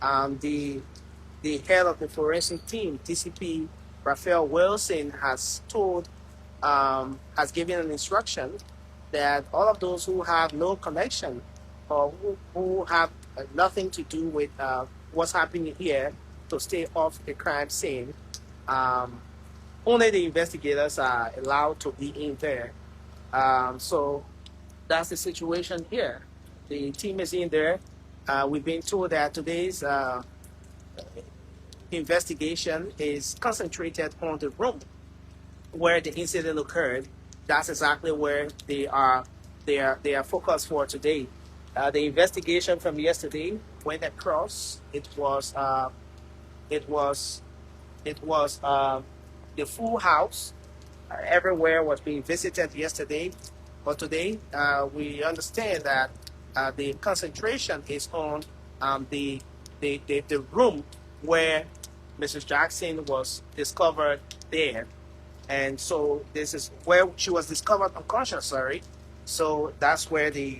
The head of the forensic team, DCP Raphael Wilson, has given an instruction that all of those who have no connection or who have nothing to do with what's happening here to stay off the crime scene. Only the investigators are allowed to be in there. So that's the situation here. The team is in there. We've been told that today's investigation is concentrated on the room where the incident occurred. That's exactly where they are focused for today. The investigation from yesterday went across. It was the full house. Everywhere was being visited yesterday, but today we understand that the concentration is on the room where Mrs. Jackson was discovered there. And so this is where she was discovered unconscious, sorry. So that's where the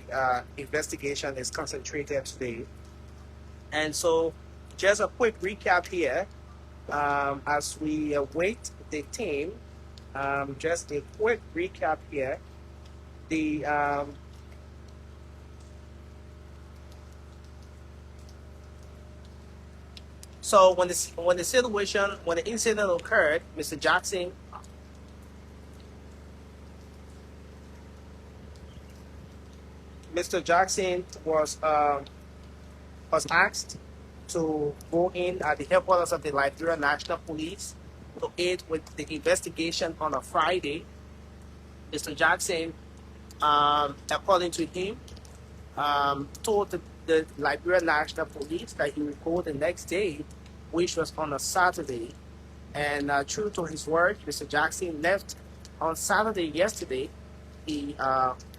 investigation is concentrated today. And so just a quick recap here as we await the team. Just a quick recap here. The So when the incident occurred, Mr. Jackson was asked to go in at the headquarters of the Liberia National Police to aid with the investigation on a Friday. Mr. Jackson, according to him, told the Liberia National Police that he would go the next day, which was on a Saturday. And true to his word, Mr. Jackson left on Saturday yesterday. He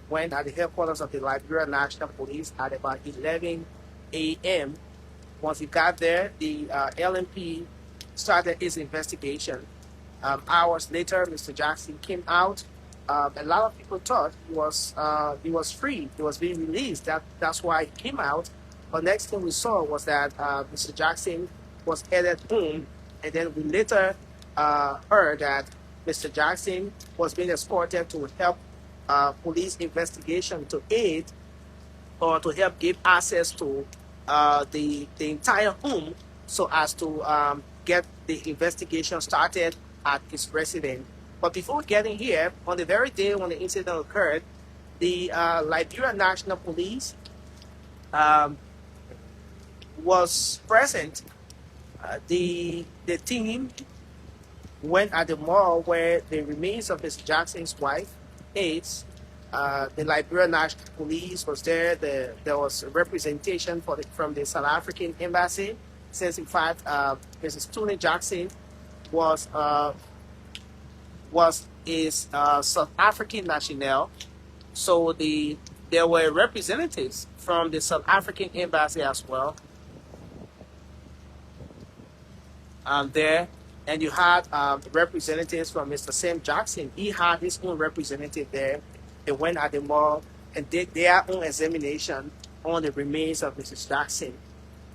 went at the headquarters of the Liberia National Police at about 11 a.m. Once he got there, the LMP started his investigation. Hours later, Mr. Jackson came out. A lot of people thought he was free. He was being released. That's why he came out. But next thing we saw was that Mr. Jackson was headed home, and then we later heard that Mr. Jackson was being escorted to help police investigation to aid or to help give access to the entire home so as to get the investigation started at his residence. But before getting here, on the very day when the incident occurred, the Liberia National Police was present. The team went at the mall where the remains of Mr. Jackson's wife is. The Liberia National Police was there. There was representation from the South African embassy, since in fact Mrs. Tony Jackson was South African national. So there were representatives from the South African embassy as well there. And you had representatives from Mr. Sam Jackson. He had his own representative there. They went at the mall and did their own examination on the remains of Mrs. Jackson.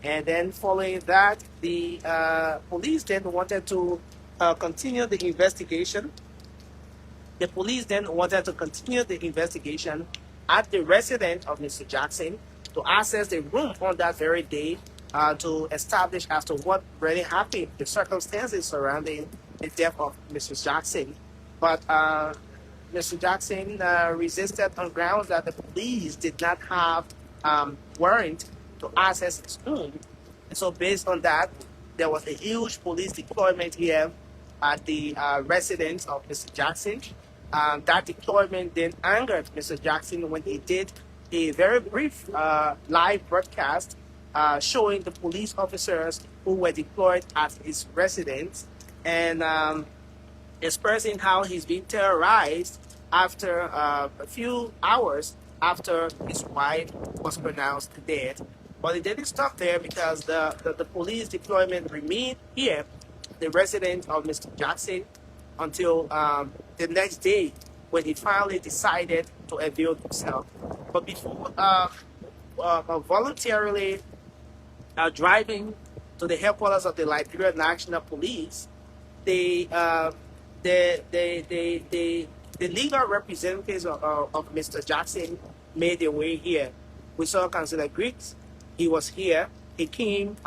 And then following that, the police then wanted to continue the investigation. The police then wanted to continue the investigation at the residence of Mr. Jackson to to access the room on that very day to establish as to what really happened, the circumstances surrounding the death of Mrs. Jackson. But Mr. Jackson resisted on grounds that the police did not have warrant to access his home. And so based on that, there was a huge police deployment here at the residence of Mr. Jackson. That deployment then angered Mr. Jackson when he did a very brief live broadcast showing the police officers who were deployed at his residence and expressing how he's been terrorized after a few hours after his wife was pronounced dead. But it didn't stop there because the police deployment remained here, the residence of Mr. Jackson, until the next day when he finally decided to avail himself. But before voluntarily driving to the headquarters of the Liberia National Police, the uh, the legal representatives of Mr. Jackson made their way here. We saw Councillor Griggs. He was here. He came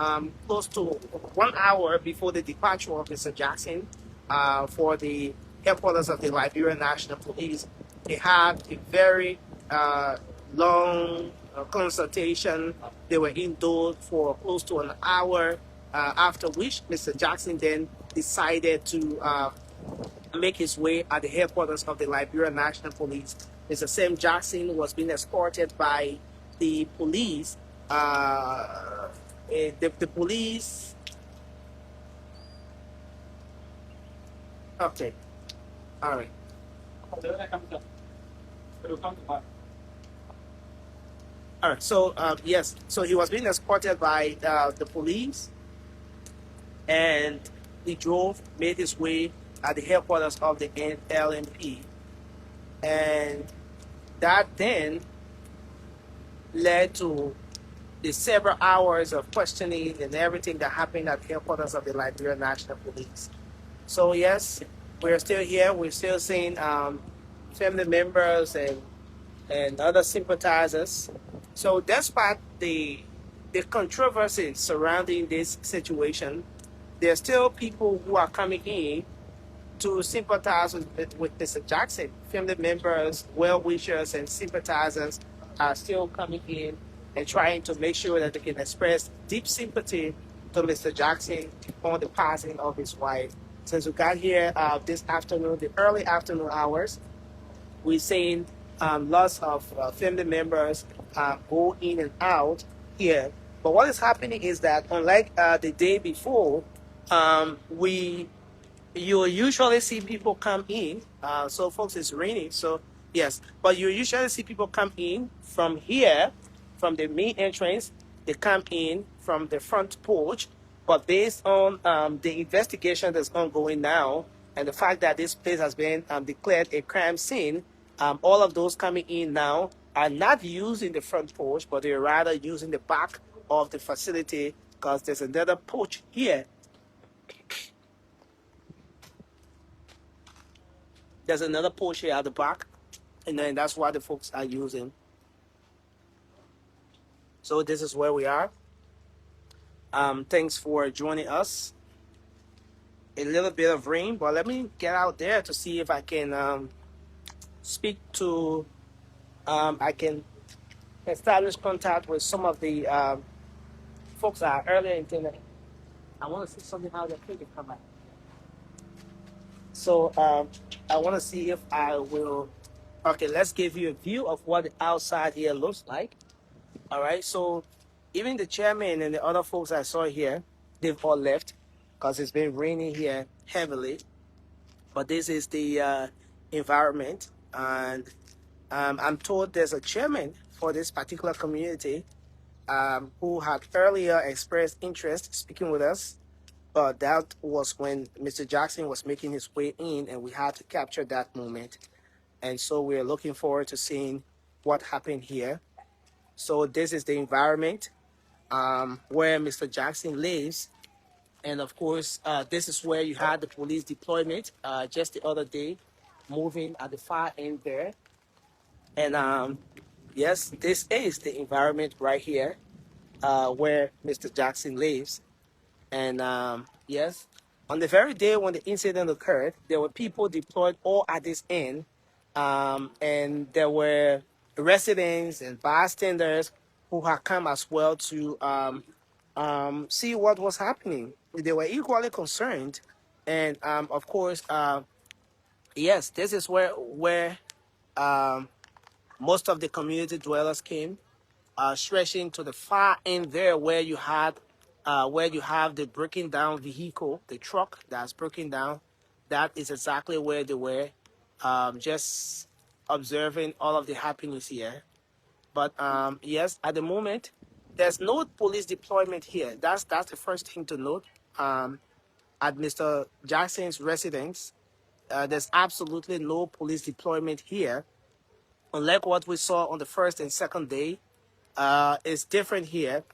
close to 1 hour before the departure of Mr. Jackson for the headquarters of the Liberia National Police. They had a very long consultation. They were indoors for close to an hour, after which Mr. Jackson then decided to make his way at the headquarters of the Liberia National Police. Mr. Sam Jackson was being escorted by the police. The police. Okay. All right. All right. So yes. So he was being escorted by the police, and he made his way at the headquarters of the LMP, and that then led to the several hours of questioning and everything that happened at the headquarters of the Liberia National Police. So yes, we're still here. We're still seeing family members and other sympathizers. So despite the controversy surrounding this situation, there are still people who are coming in to sympathize with Mr. Jackson. Family members, well-wishers, and sympathizers are still coming in and trying to make sure that they can express deep sympathy to Mr. Jackson on the passing of his wife. Since we got here this afternoon, the early afternoon hours, we've seen lots of family members go in and out here. But what is happening is that unlike the day before, you will usually see people come in. So folks, it's raining. So yes, but you usually see people come in from here, from the main entrance. They come in from the front porch. But based on the investigation that's ongoing now, and the fact that this place has been declared a crime scene, all of those coming in now are not using the front porch, but they're rather using the back of the facility because there's another porch here. There's another porch here at the back, and then that's what the folks are using. So this is where we are. Thanks for joining us. A little bit of rain, but let me get out there to see if I can speak to, I can establish contact with some of the folks that are earlier in the. I want to see something how the cricket come out. So I want to see if I will. Okay, let's give you a view of what the outside here looks like. All right, so even the chairman and the other folks I saw here, they've all left because it's been raining here heavily. But this is the environment, and I'm told there's a chairman for this particular community who had earlier expressed interest speaking with us. But that was when Mr. Jackson was making his way in, and we had to capture that moment. And so we're looking forward to seeing what happened here. So this is the environment where Mr. Jackson lives. And of course, this is where you had the police deployment just the other day, moving at the far end there. And Yes, this is the environment right here where Mr. Jackson lives. And yes, on the very day when the incident occurred, there were people deployed all at this end, and there were residents and bystanders who had come as well to see what was happening. They were equally concerned, and of course, yes, this is where um, most of the community dwellers came, stretching to the far end there where you have the breaking down vehicle, the truck that's breaking down. That is exactly where they were, just observing all of the happenings here. But yes, at the moment, there's no police deployment here. That's the first thing to note. At Mr. Jackson's residence, there's absolutely no police deployment here, unlike what we saw on the first and second day. It's different here.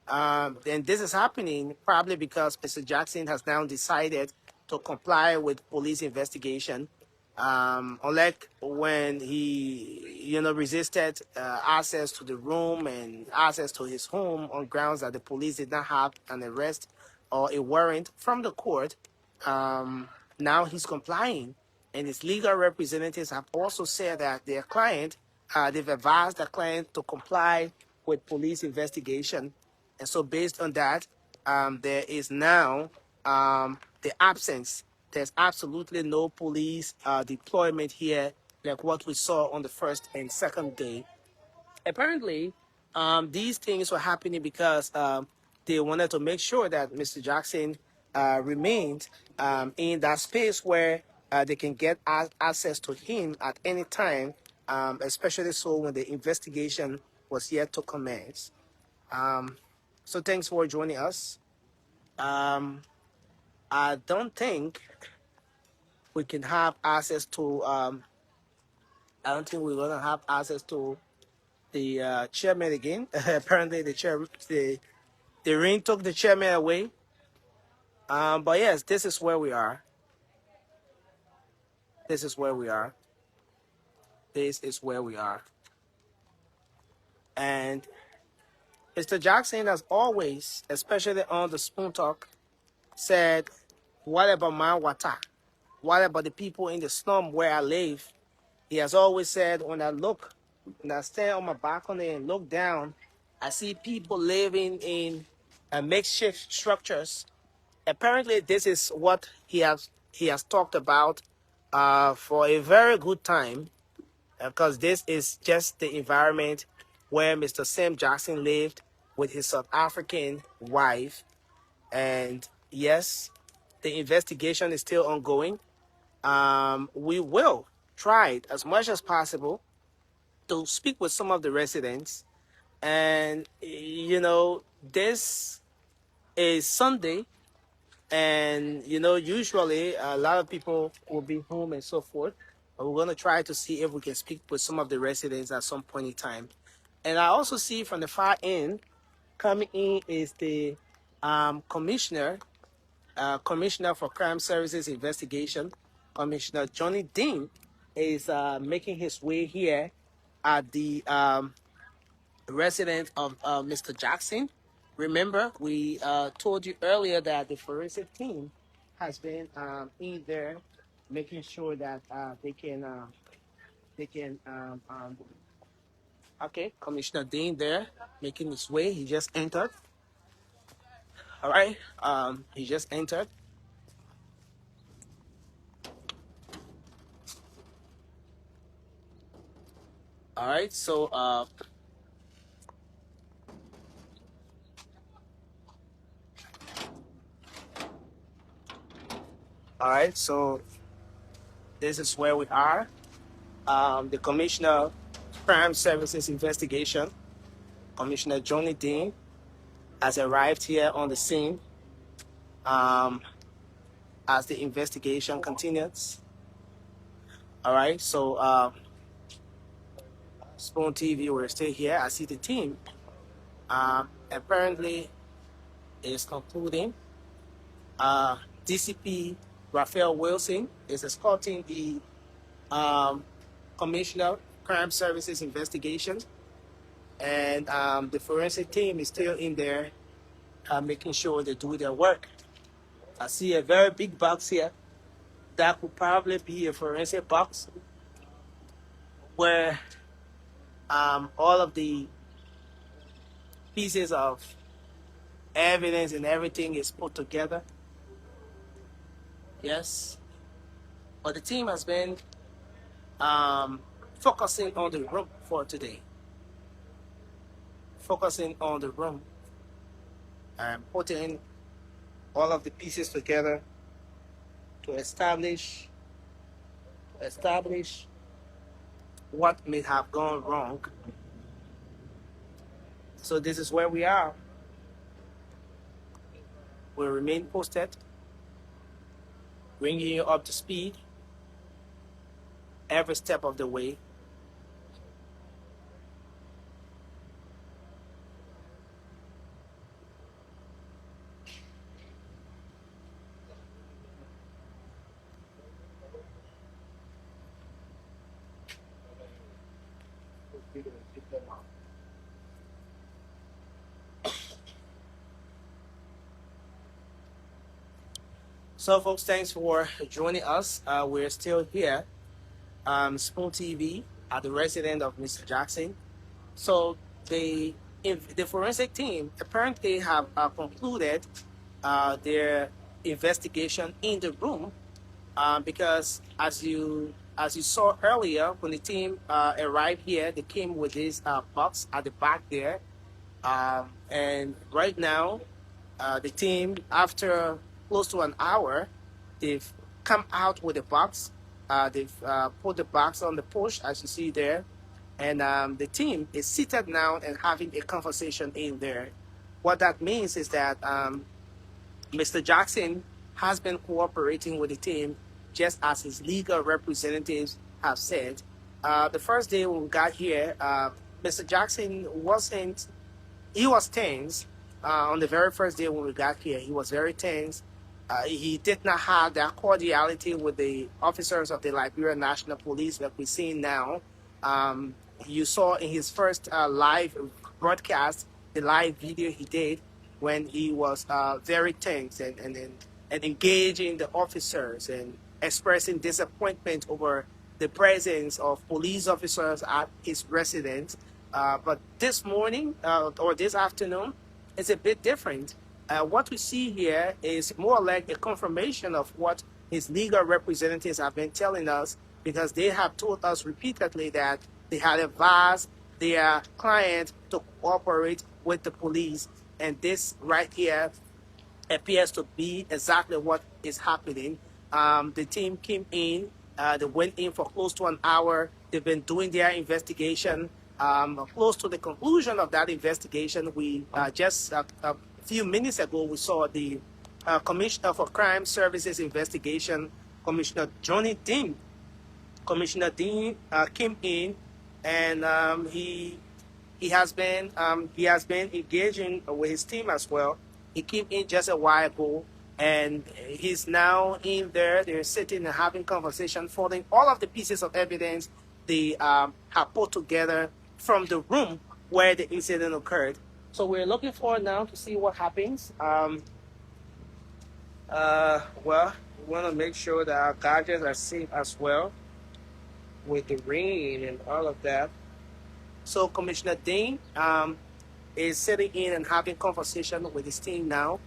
And this is happening probably because Mr. Jackson has now decided to comply with police investigation. Unlike when he, resisted access to the room and access to his home on grounds that the police did not have an arrest or a warrant from the court. Now he's complying, and his legal representatives have also said that their client, they've advised the client to comply with police investigation. And so based on that, there is now the absence. There's absolutely no police deployment here like what we saw on the first and second day. Apparently, these things were happening because they wanted to make sure that Mr. Jackson remained in that space where they can get access to him at any time, especially so when the investigation was yet to commence. So thanks for joining us. I don't think we can have access to. I don't think we're gonna have access to the chairman again. Apparently, the rain took the chairman away. But yes, this is where we are. This is where we are. This is where we are. And Mr. Jackson, as always, especially on the Spoon Talk, said, "What about my water? What about the people in the slum where I live?" He has always said, when I stand on my balcony and look down, I see people living in makeshift structures. Apparently, this is what he has talked about for a very good time, because this is just the environment where Mr. Sam Jackson lived with his South African wife. And yes, the investigation is still ongoing. We will try as much as possible to speak with some of the residents. And, this is Sunday. And, usually a lot of people will be home and so forth. But we're going to try to see if we can speak with some of the residents at some point in time. And I also see from the far end coming in is the commissioner for crime services investigation, Commissioner Johnny Dean, is making his way here at the residence of Mr. Jackson. Remember, we told you earlier that the forensic team has been in there, making sure that they can. Okay, Commissioner Dean there, making his way. He just entered. All right, he just entered. All right, so all right, so this is where we are. The Commissioner of Crime Services Investigation, Commissioner Johnny Dean, has arrived here on the scene um, as the investigation continues. All right, so Spoon TV, we're still here. I see the team apparently is concluding. DCP Raphael Wilson is escorting the Commissioner of Crime Services Investigation, and the forensic team is still in there making sure they do their work. I see a very big box here that could probably be a forensic box where all of the pieces of evidence and everything is put together. Yes, but the team has been focusing on the room for today. Focusing on the room and putting all of the pieces together to establish what may have gone wrong. So this is where we are. We'll remain posted, bringing you up to speed every step of the way. So, folks, thanks for joining us. We're still here, Spoon TV, at the residence of Mr. Jackson. So, the forensic team apparently have concluded their investigation in the room because, as you saw earlier, when the team arrived here, they came with this box at the back there, and right now, the team, after close to an hour, they've come out with a box. They've put the box on the push, as you see there. And the team is seated now and having a conversation in there. What that means is that Mr. Jackson has been cooperating with the team, just as his legal representatives have said. The first day when we got here, Mr. Jackson he was tense. On the very first day when we got here, he was very tense. He did not have that cordiality with the officers of the Liberia National Police that we're seeing now. You saw in his first live broadcast, the live video he did, when he was very tense and engaging the officers and expressing disappointment over the presence of police officers at his residence. But this morning or this afternoon, it's a bit different. What we see here is more like a confirmation of what his legal representatives have been telling us, because they have told us repeatedly that they had advised their client to cooperate with the police. And this right here appears to be exactly what is happening. The team came in, they went in for close to an hour. They've been doing their investigation. Close to the conclusion of that investigation, we just a few minutes ago, we saw the Commissioner for Crime Services Investigation, Commissioner Johnny Dean. Commissioner Dean came in, and he has been engaging with his team as well. He came in just a while ago, and he's now in there. They're sitting and having conversation, following all of the pieces of evidence they have put together from the room where the incident occurred. So we're looking forward now to see what happens. Well, we want to make sure that our gadgets are safe as well, with the rain and all of that. So Commissioner Dean is sitting in and having conversation with his team now.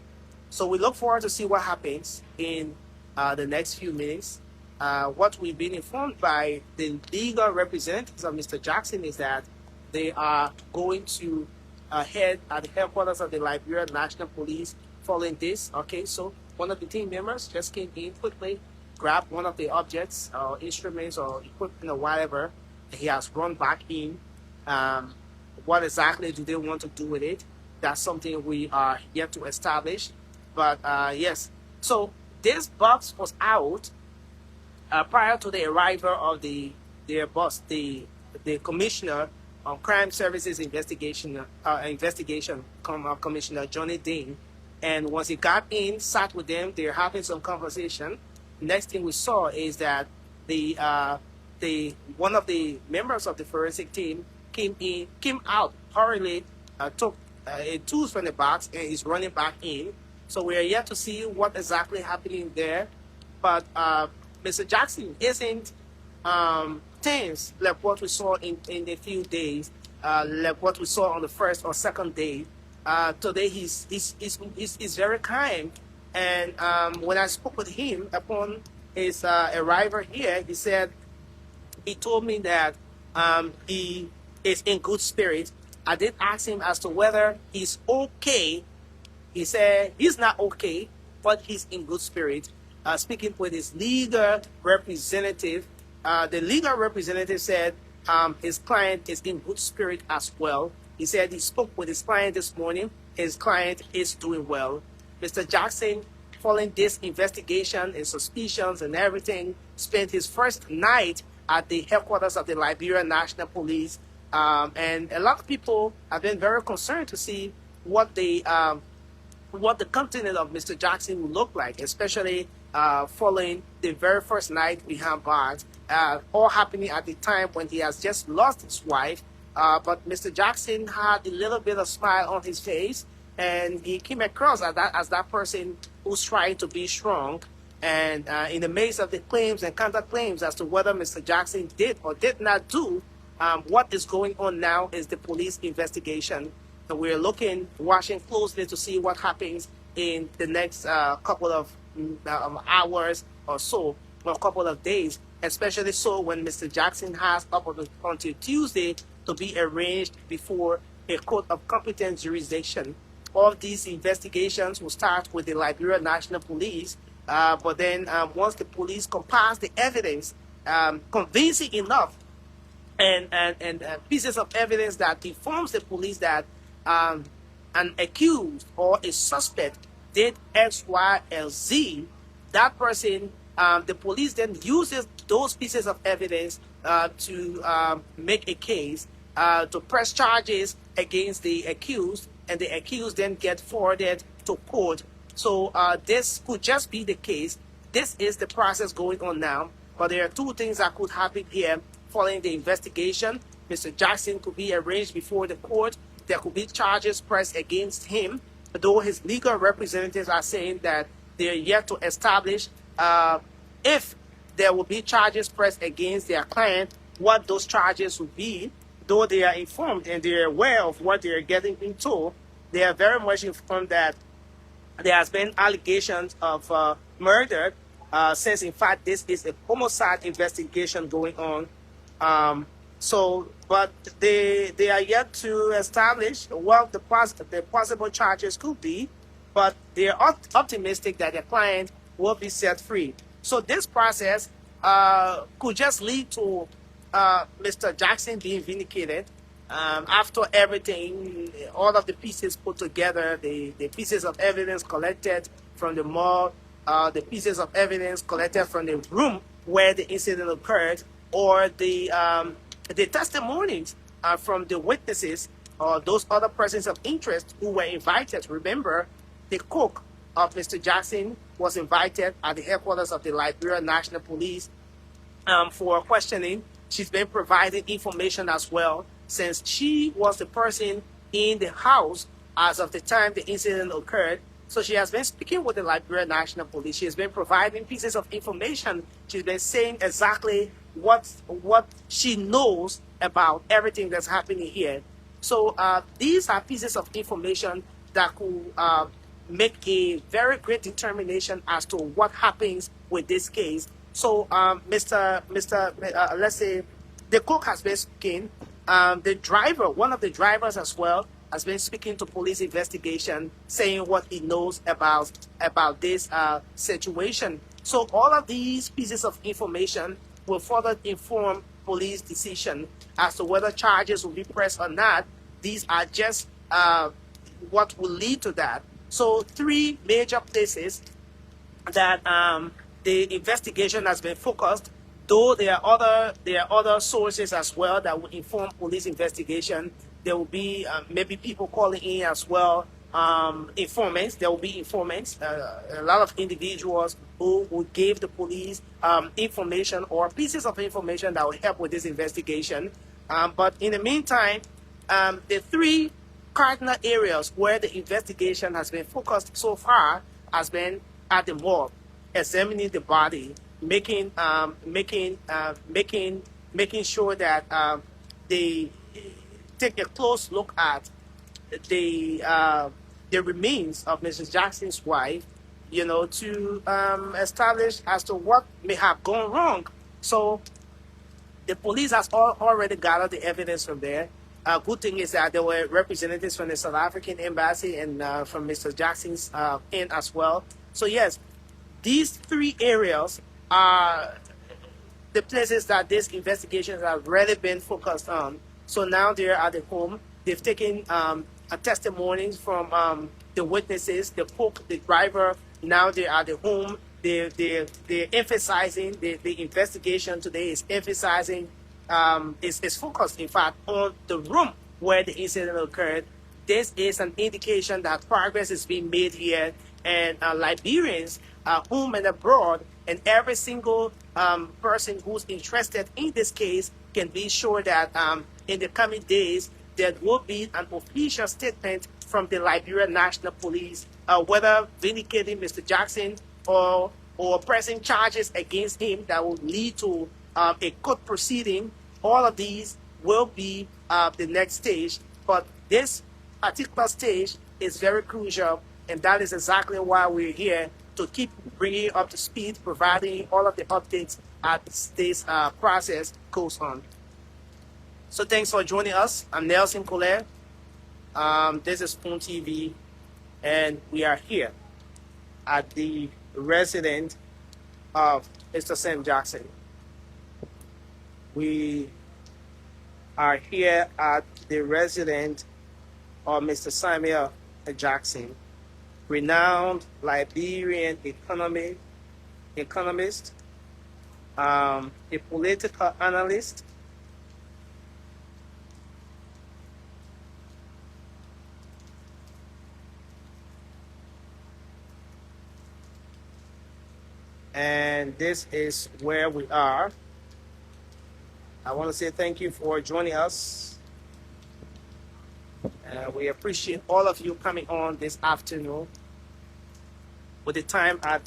So we look forward to see what happens in the next few minutes. What we've been informed by the legal representatives of Mr. Jackson is that they are going to head at the headquarters of the Liberia National Police following this. Okay, so one of the team members just came in quickly, grabbed one of the objects or instruments or equipment or whatever, and he has run back in. What exactly do they want to do with it? That's something we are yet to establish. But yes, so this box was out prior to the arrival of their boss, the Commissioner on Crime Services Investigation, Commissioner Johnny Dean. And once he got in, sat with them, they're having some conversation. Next thing we saw is that one of the members of the forensic team came out hurriedly took a tools from the box and is running back in. So we are yet to see what exactly happening there. But Mr. Jackson isn't tense like what we saw in a few days, like what we saw on the first or second day. Today he's very kind. And when I spoke with him upon his arrival here, he told me that he is in good spirits. I did ask him as to whether he's okay. He said he's not okay, but he's in good spirit. Speaking with his legal representative, the legal representative said his client is in good spirit as well. He said he spoke with his client this morning. His client is doing well. Mr. Jackson, following this investigation and suspicions and everything, spent his first night at the headquarters of the Liberia National Police. And a lot of people have been very concerned to see what the content of Mr. Jackson would look like, especially following the very first night behind bars, all happening at the time when he has just lost his wife. But Mr. Jackson had a little bit of smile on his face, and he came across as that person who's trying to be strong. And in the midst of the claims and counterclaims as to whether Mr. Jackson did or did not do, what is going on now is the police investigation. And we're watching closely to see what happens in the next couple of hours or so, or a couple of days, especially so when Mr. Jackson has up until Tuesday to be arraigned before a court of competent jurisdiction. All these investigations will start with the Liberia National Police, but then once the police compiles the evidence convincing enough and pieces of evidence that informs the police that an accused or a suspect did X, Y, or Z, that person, the police then uses those pieces of evidence to make a case, to press charges against the accused, and the accused then get forwarded to court. So this could just be the case. This is the process going on now, but there are two things that could happen here following the investigation. Mr. Jackson could be arraigned before the court. There could be charges pressed against him, though his legal representatives are saying that they're yet to establish if there will be charges pressed against their client, what those charges will be. Though they are informed and they're aware of what they're getting into, they are very much informed that there has been allegations of murder, since in fact this is a homicide investigation going on. But they are yet to establish what the possible charges could be, but they are optimistic that the client will be set free. So this process could just lead to Mr. Jackson being vindicated. After everything, all of the pieces put together, the pieces of evidence collected from the mall, the pieces of evidence collected from the room where the incident occurred, or the testimonies from the witnesses or those other persons of interest who were invited. Remember, the cook of Mr. Jackson was invited at the headquarters of the Liberia National Police for questioning. She's been providing information as well, since she was the person in the house as of the time the incident occurred. So she has been speaking with the Liberia National Police. She has been providing pieces of information. She's been saying exactly what she knows about everything that's happening here. So these are pieces of information that could make a very great determination as to what happens with this case. So let's say the cook has been speaking. The driver, one of the drivers as well, has been speaking to police investigation, saying what he knows about this situation. So all of these pieces of information will further inform police decision as to whether charges will be pressed or not. These are just what will lead to that. So three major places that the investigation has been focused, though there are other sources as well that will inform police investigation. There will be maybe people calling in as well, informants. There will be informants, a lot of individuals who gave the police information or pieces of information that will help with this investigation. But in the meantime, The three cardinal areas where the investigation has been focused so far has been at the morgue, examining the body, making sure that they take a close look at the uh, the remains of Mrs. Jackson's wife, to establish as to what may have gone wrong. So the police has already gathered the evidence from there. Good thing is that there were representatives from the South African embassy and from Mr. Jackson's end as well. So yes, these three areas are the places that these investigations have really been focused on. So now they're at the home. They've taken testimonies from the witnesses, the cook, the driver. Now they're at the home. They're emphasizing the investigation today is emphasizing is focused in fact on the room where the incident occurred. This is an indication that progress is being made here, and Liberians, home and abroad, and every single person who's interested in this case can be sure that in the coming days there will be an official statement from the Liberia National Police, whether vindicating Mr. Jackson or pressing charges against him that will lead to a court proceeding. All of these will be the next stage, but this particular stage is very crucial, and that is exactly why we're here, to keep bringing you up to speed, providing all of the updates as this process goes on. So thanks for joining us. I'm Nelson Colette. This is Spoon TV, and we are here at the residence of Mr. Sam Jackson. We are here at the residence of Mr. Samuel Jackson, renowned Liberian economist, a political analyst, and this is where we are. I want to say thank you for joining us. We appreciate all of you coming on this afternoon with the time at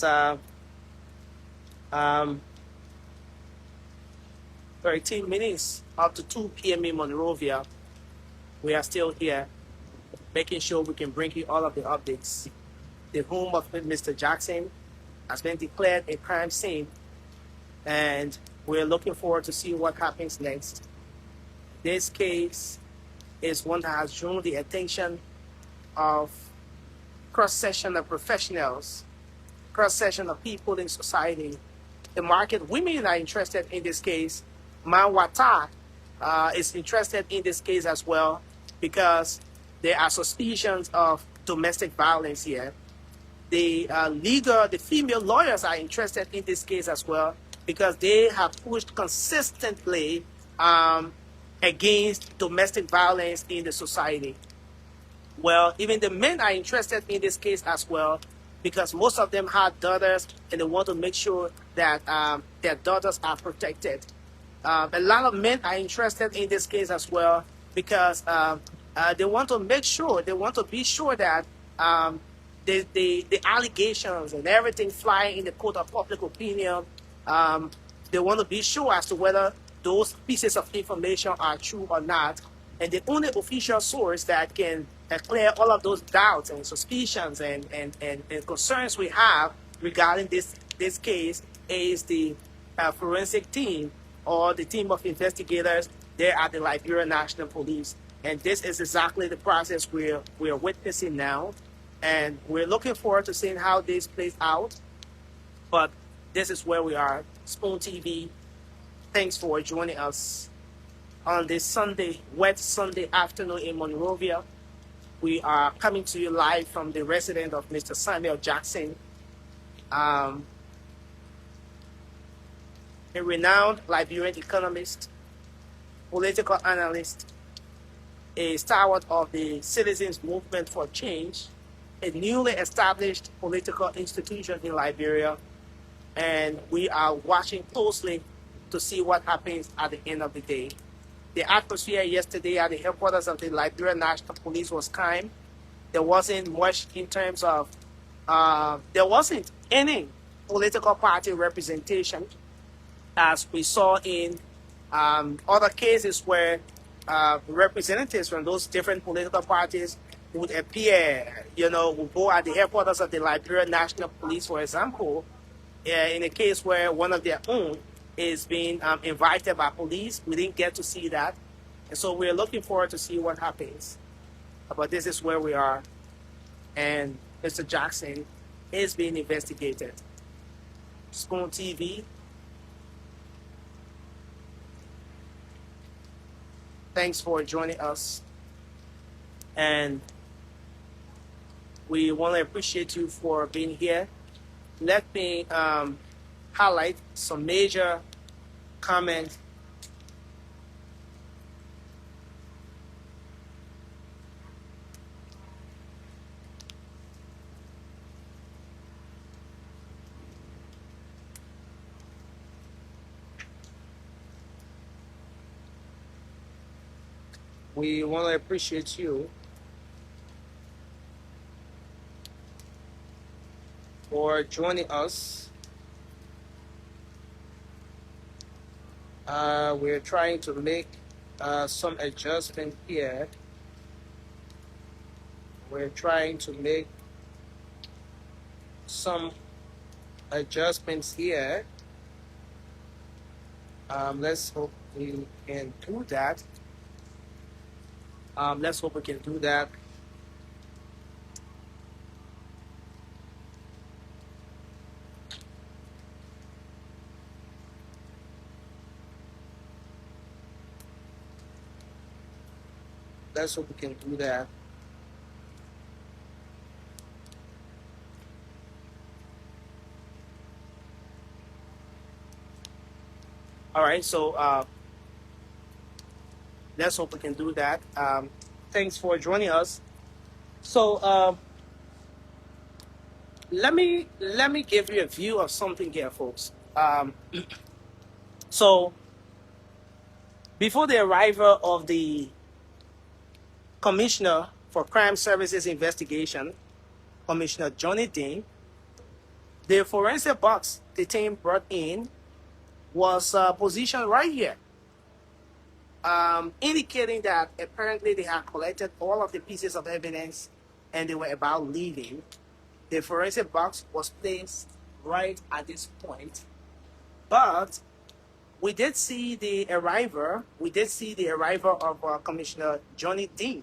13 minutes up to 2 p.m. in Monrovia. We are still here making sure we can bring you all of the updates. The home of Mr. Jackson has been declared a crime scene, and we're looking forward to see what happens next. This case is one that has drawn the attention of cross-section of professionals, cross-section of people in society. The market women are interested in this case. Manwata is interested in this case as well, because there are suspicions of domestic violence here. The female lawyers are interested in this case as well, because they have pushed consistently against domestic violence in the society. Well, even the men are interested in this case as well, because most of them have daughters and they want to make sure that their daughters are protected. A lot of men are interested in this case as well, because they want to make sure, they want to be sure that the allegations and everything flying in the court of public opinion, they want to be sure as to whether those pieces of information are true or not. And the only official source that can clear all of those doubts and suspicions and concerns we have regarding this case is the forensic team, or the team of investigators there at the Liberia National Police. And this is exactly the process we're witnessing now. And we're looking forward to seeing how this plays out. But this is where we are. Spoon TV, thanks for joining us on this Sunday, wet Sunday afternoon in Monrovia. We are coming to you live from the residence of Mr. Samuel Jackson, a renowned Liberian economist, political analyst, a stalwart of the Citizens Movement for Change, a newly established political institution in Liberia, and we are watching closely to see what happens at the end of the day. The atmosphere yesterday at the headquarters of the Liberia National Police was calm. There wasn't much in terms of, there wasn't any political party representation, as we saw in other cases where representatives from those different political parties would appear, would go at the headquarters of the Liberia National Police, for example, in a case where one of their own is being invited by police. We didn't get to see that. And so we're looking forward to see what happens. But this is where we are. And Mr. Jackson is being investigated. Spoon TV. Thanks for joining us. And we want to appreciate you for being here. Let me highlight some major comments. We want to appreciate you for joining us. We're trying to make some adjustment here. We're trying to make some adjustments here. Let's hope we can do that. Let's hope we can do that. Let's hope we can do that. All right, so let's hope we can do that. Thanks for joining us. So let me give you a view of something here, folks. So before the arrival of the Commissioner for Crime Services Investigation, Commissioner Johnny Dean, the forensic box the team brought in was positioned right here, indicating that apparently they had collected all of the pieces of evidence and they were about leaving. The forensic box was placed right at this point, but we did see the arrival. We did see the arrival of Commissioner Johnny Dean,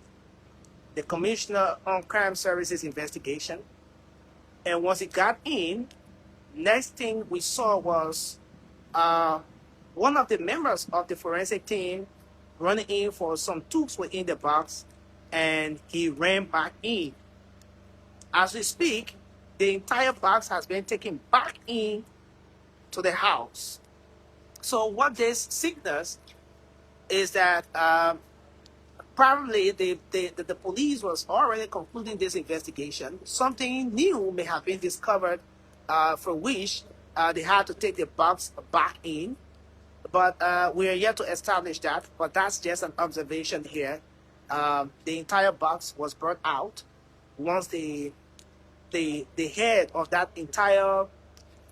the Commissioner on Crime Services Investigation. And once he got in, next thing we saw was one of the members of the forensic team running in for some tools within the box, and he ran back in. As we speak, the entire box has been taken back in to the house. So what this signals is that probably the police was already concluding this investigation. Something new may have been discovered for which they had to take the box back in. But we are yet to establish that. But that's just an observation here. The entire box was brought out once the head of that entire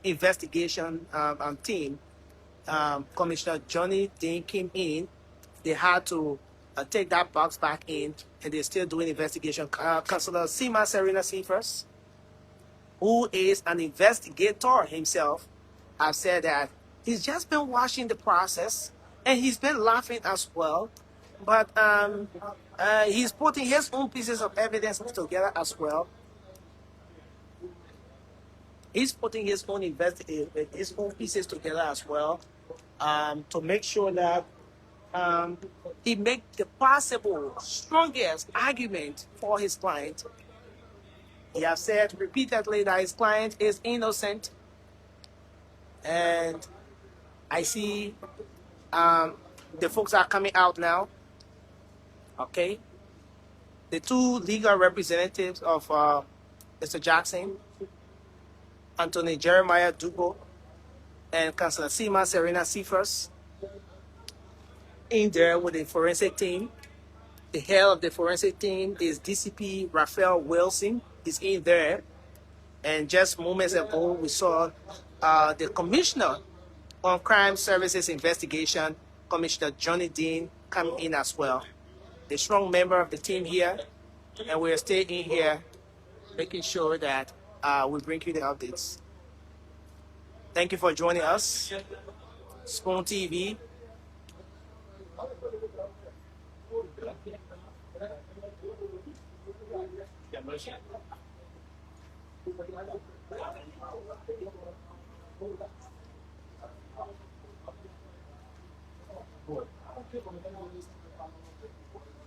investigation team, Commissioner Johnny Dean, came in. They had to take that box back in, and they're still doing investigation. Councilor Sima Serena Cephas, who is an investigator himself, have said that he's just been watching the process and he's been laughing as well. But he's putting his own pieces of evidence together as well. He's putting his own pieces together as well, to make sure that he make the possible strongest argument for his client. He has said repeatedly that his client is innocent, and I see the folks are coming out now. Okay, the two legal representatives of Mr. Jackson, Anthony Jeremiah Dugo and Councilor Sima Serena Cephas, in there with the forensic team. The head of the forensic team is DCP Raphael Wilson. He's in there. And just moments ago, we saw the commissioner on crime services investigation, Commissioner Johnny Dean, come in as well. A strong member of the team here, and we're staying in here, making sure that we bring you the updates. Thank you for joining us. Spoon TV.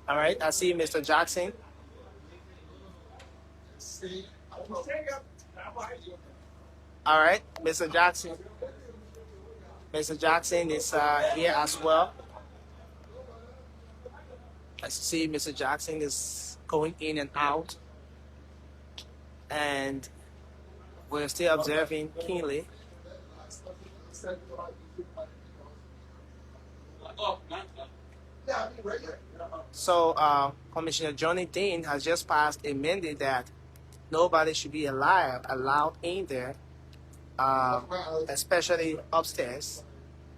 All right, I see Mr. Jackson. All right, Mr. Jackson. Mr. Jackson is here as well. I see Mr. Jackson is going in and out. And we're still observing keenly. So Commissioner Johnny Dean has just passed a mandate that nobody should be allowed in there, especially upstairs.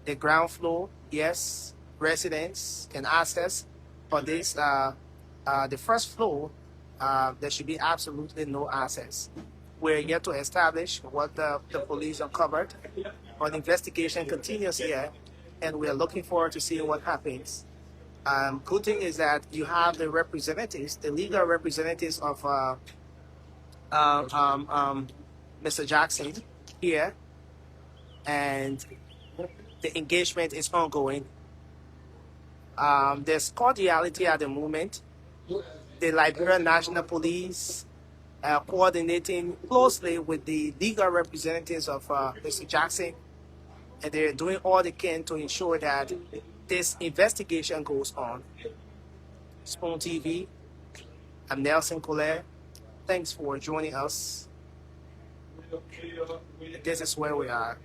The ground floor, yes, residents can access, but this the first floor, there should be absolutely no access. We're yet to establish what the police uncovered, but investigation continues here, and we are looking forward to seeing what happens. Good thing is that you have the representatives, the legal representatives of Mr. Jackson here, and the engagement is ongoing. There's cordiality at the moment. The Liberia National Police coordinating closely with the legal representatives of Mr. Jackson, and they're doing all they can to ensure that this investigation goes on. Spoon TV, I'm Nelson Colette. Thanks for joining us. This is where we are.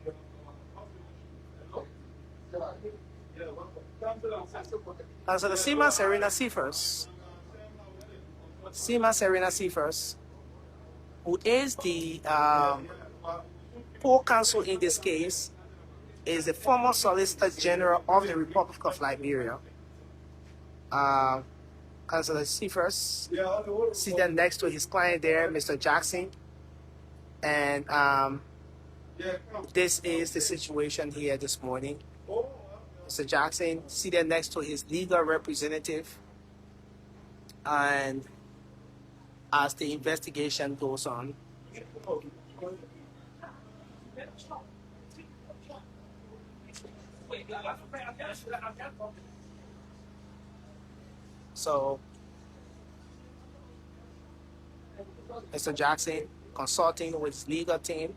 So the Sima Serena Seafers, who is the co-counsel in this case, is the former Solicitor General of the Republic of Liberia. Councillor Seafers, sitting next to his client there, Mr. Jackson. And this is the situation here this morning. Mr. Jackson seated next to his legal representative, and as the investigation goes on. So, Mr. Jackson consulting with his legal team.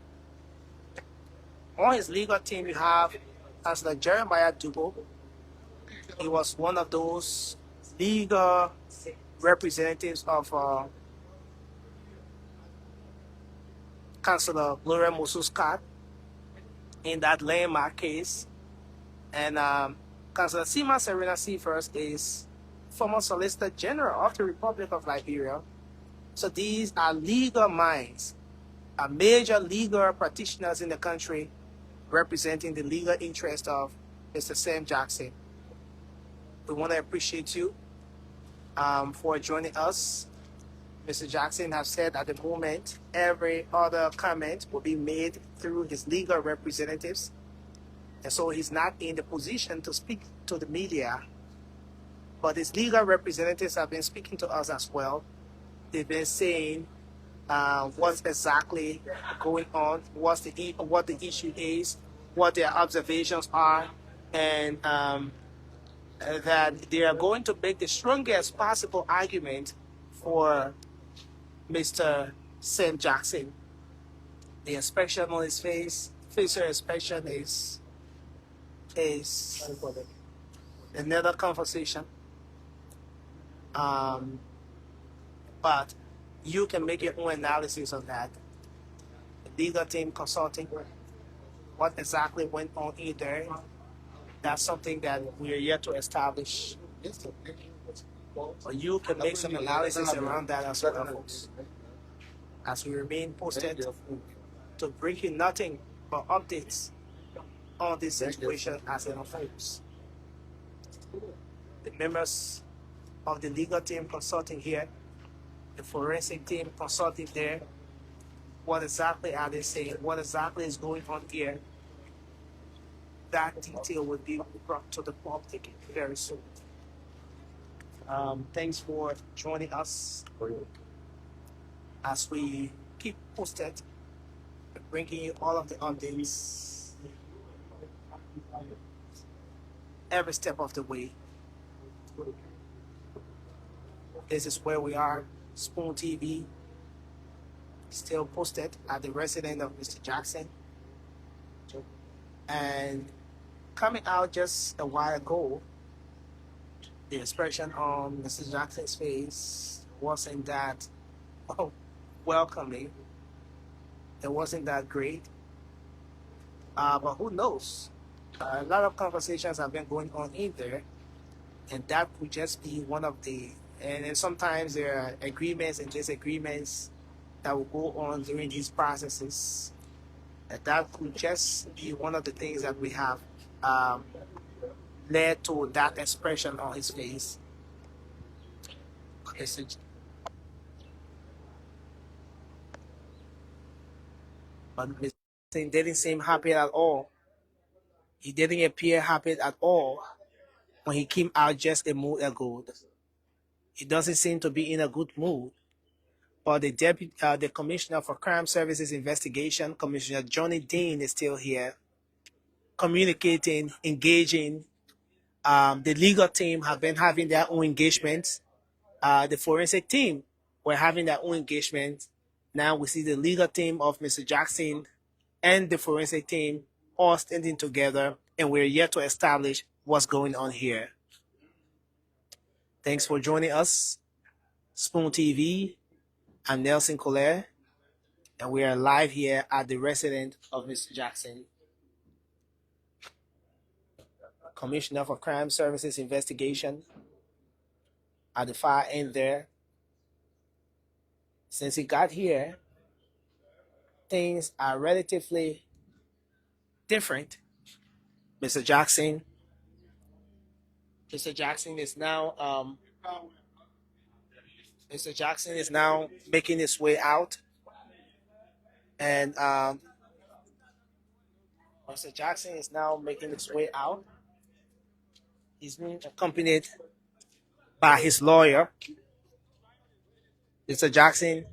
On his legal team, you have Councillor Jeremiah Dubo. He was one of those legal representatives of Councillor Gloria Mususcat in that landmark case. And Councillor Sima Serena Seafers is former Solicitor General of the Republic of Liberia. So these are legal minds, major legal practitioners in the country representing the legal interest of Mr. Sam Jackson. We want to appreciate you for joining us. Mr. Jackson has said at the moment, every other comment will be made through his legal representatives. And so he's not in the position to speak to the media. But his legal representatives have been speaking to us as well. They've been saying what's exactly going on, what the issue is, what their observations are, and that they are going to make the strongest possible argument for Mr. Sam Jackson. The inspection on his face, facial inspection is another conversation. But you can make your own analysis of that. The legal team consulting what exactly went on in there, That's something that we are yet to establish. But you can make some analysis around that as well, folks. As we remain posted to bring you nothing but updates on this situation as it unfolds. The members of the legal team consulting here, the forensic team consulting there. What exactly are they saying? What exactly is going on here? That detail will be brought to the public very soon. Thanks for joining us as we keep posted, bringing you all of the updates every step of the way. This is where we are, Spoon TV, still posted at the residence of Mr. Jackson. And coming out just a while ago, the expression on Mr. Jackson's face wasn't that welcoming. It wasn't that great. But who knows? A lot of conversations have been going on in there, and that could just be one of the. And then sometimes there are agreements and disagreements that will go on during these processes. And that could just be one of the things that we have um, led to that expression on his face. But Mr. Jackson didn't seem happy at all. He didn't appear happy at all when he came out just a month ago. He doesn't seem to be in a good mood. But the Commissioner for Crime Services Investigation, Commissioner Johnny Dean, is still here, communicating, engaging. The legal team have been having their own engagements. The forensic team were having their own engagement. Now we see the legal team of Mr. Jackson and the forensic team all standing together, and we're yet to establish what's going on here. Thanks for joining us, Spoon TV. I'm Nelson Collier, and we are live here at the residence of Mr. Jackson. Commissioner for Crime Services Investigation at the far end there. Since he got here, things are relatively different. Mr. Jackson is now making his way out, and Mr. Jackson is now making his way out. He's being accompanied by his lawyer. Mr. Jackson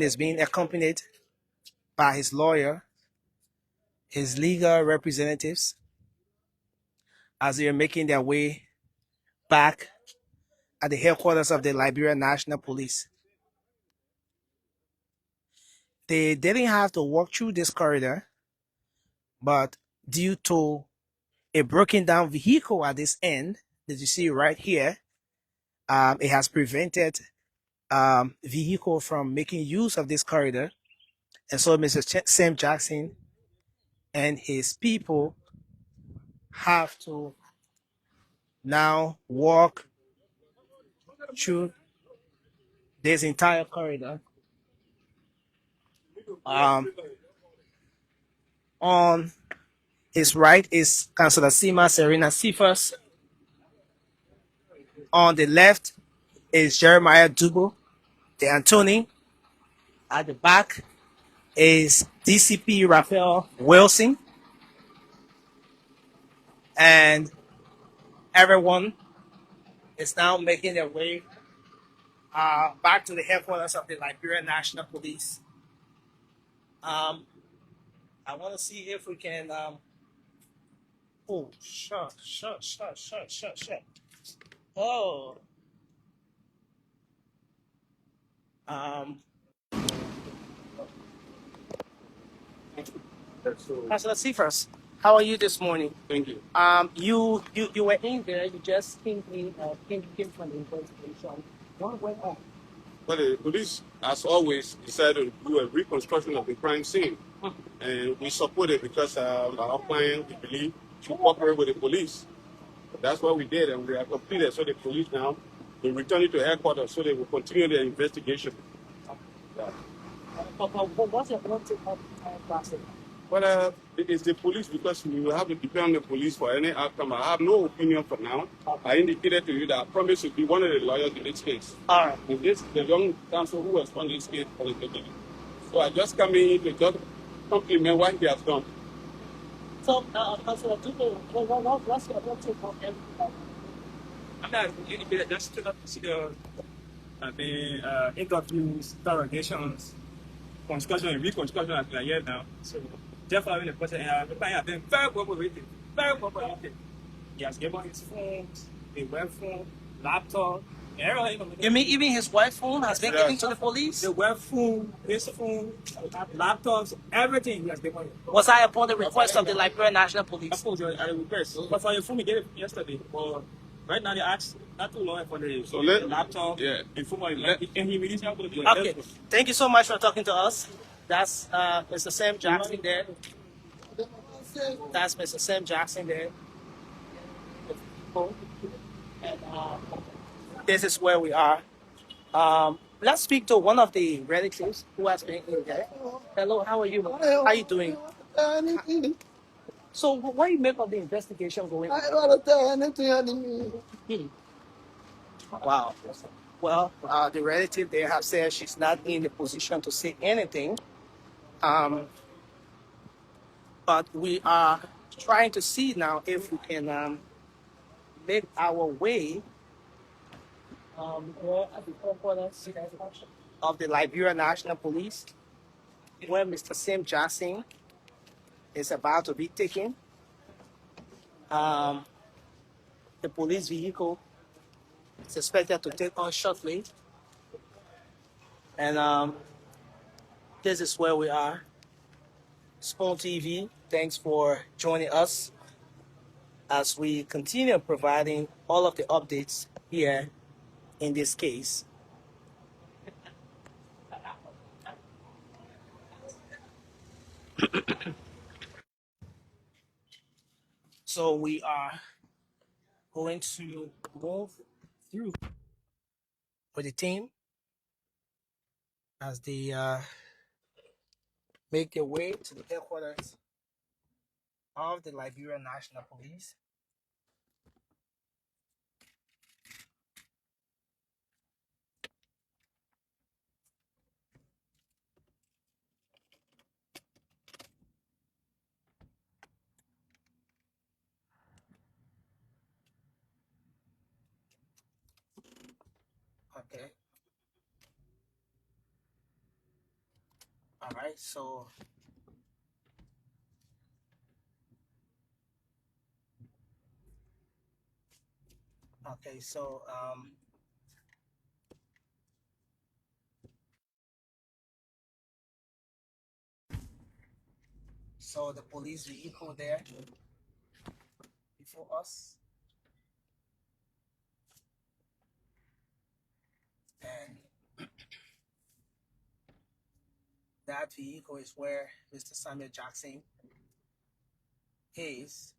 is being accompanied by his lawyer, his legal representatives, as they are making their way back at the headquarters of the Liberia National Police. They didn't have to walk through this corridor, but due to a broken down vehicle at this end that you see right here, it has prevented vehicle from making use of this corridor. And so Mr. Sam Jackson and his people have to now walk through this entire corridor. On his right is Councillor Sima Serena Cephas. On the left is Jeremiah Dubo, the Antony. At the back is DCP Raphael Wilson. And everyone is now making their way back to the headquarters of the Liberia National Police. I want to see if we can. Oh, shut. Oh. Councillor Cephas, how are you this morning? Thank you. You were in there. You just came from the investigation. What went on? But the police, as always, decided to do a reconstruction of the crime scene. And we support it because our client, we believe, should cooperate with the police. That's what we did, and we have completed. So the police now will return it to headquarters so they will continue their investigation. Yeah. What's your objective of process? But it's the police because we will have to depend on the police for any outcome. I have no opinion for now. I indicated to you that I promise to be one of the lawyers in this case. All right. And this the young counsel who was on this case for the beginning. So I just come in to just compliment what he has done. So, Councilor Dupe, what's your objective of everything? I'm not indicated just to not see the interviews, interrogations, construction and reconstruction as we are here now. So therefore having the person the client has been very cooperative, very cooperative. He has given his phones, a web phone, laptop, everything. You mean even his wife's phone has been given to the police? The web phone, his phone, laptops, everything he has given. Was I upon the request of the Liberia National Of Police? course, I request. But for your phone, we get it yesterday. But right now, they asked not too long for the laptop, the phone, and he released out to the Okay. Thank you so much for talking to us. That's Mr. Sam Jackson there. That's Mr. Sam Jackson there. And this is where we are. Let's speak to one of the relatives who has been in there. Hello, how are you? How are you doing? So, what do you make of the investigation going on? I don't want to tell anything. Wow. Well, the relative there have said she's not in the position to say anything. But we are trying to see now if we can make our way here at the headquarters of the Liberia National Police, where Mr. Sam Jackson is about to be taken. The police vehicle is expected to take off shortly. And this is where we are. Spoon TV, thanks for joining us as we continue providing all of the updates here in this case. So we are going to move through with the team as they make their way to the headquarters of the Liberia National Police. Okay. All right. So okay. So the police vehicle there before us, and that vehicle is where Mr. Samuel Jackson is.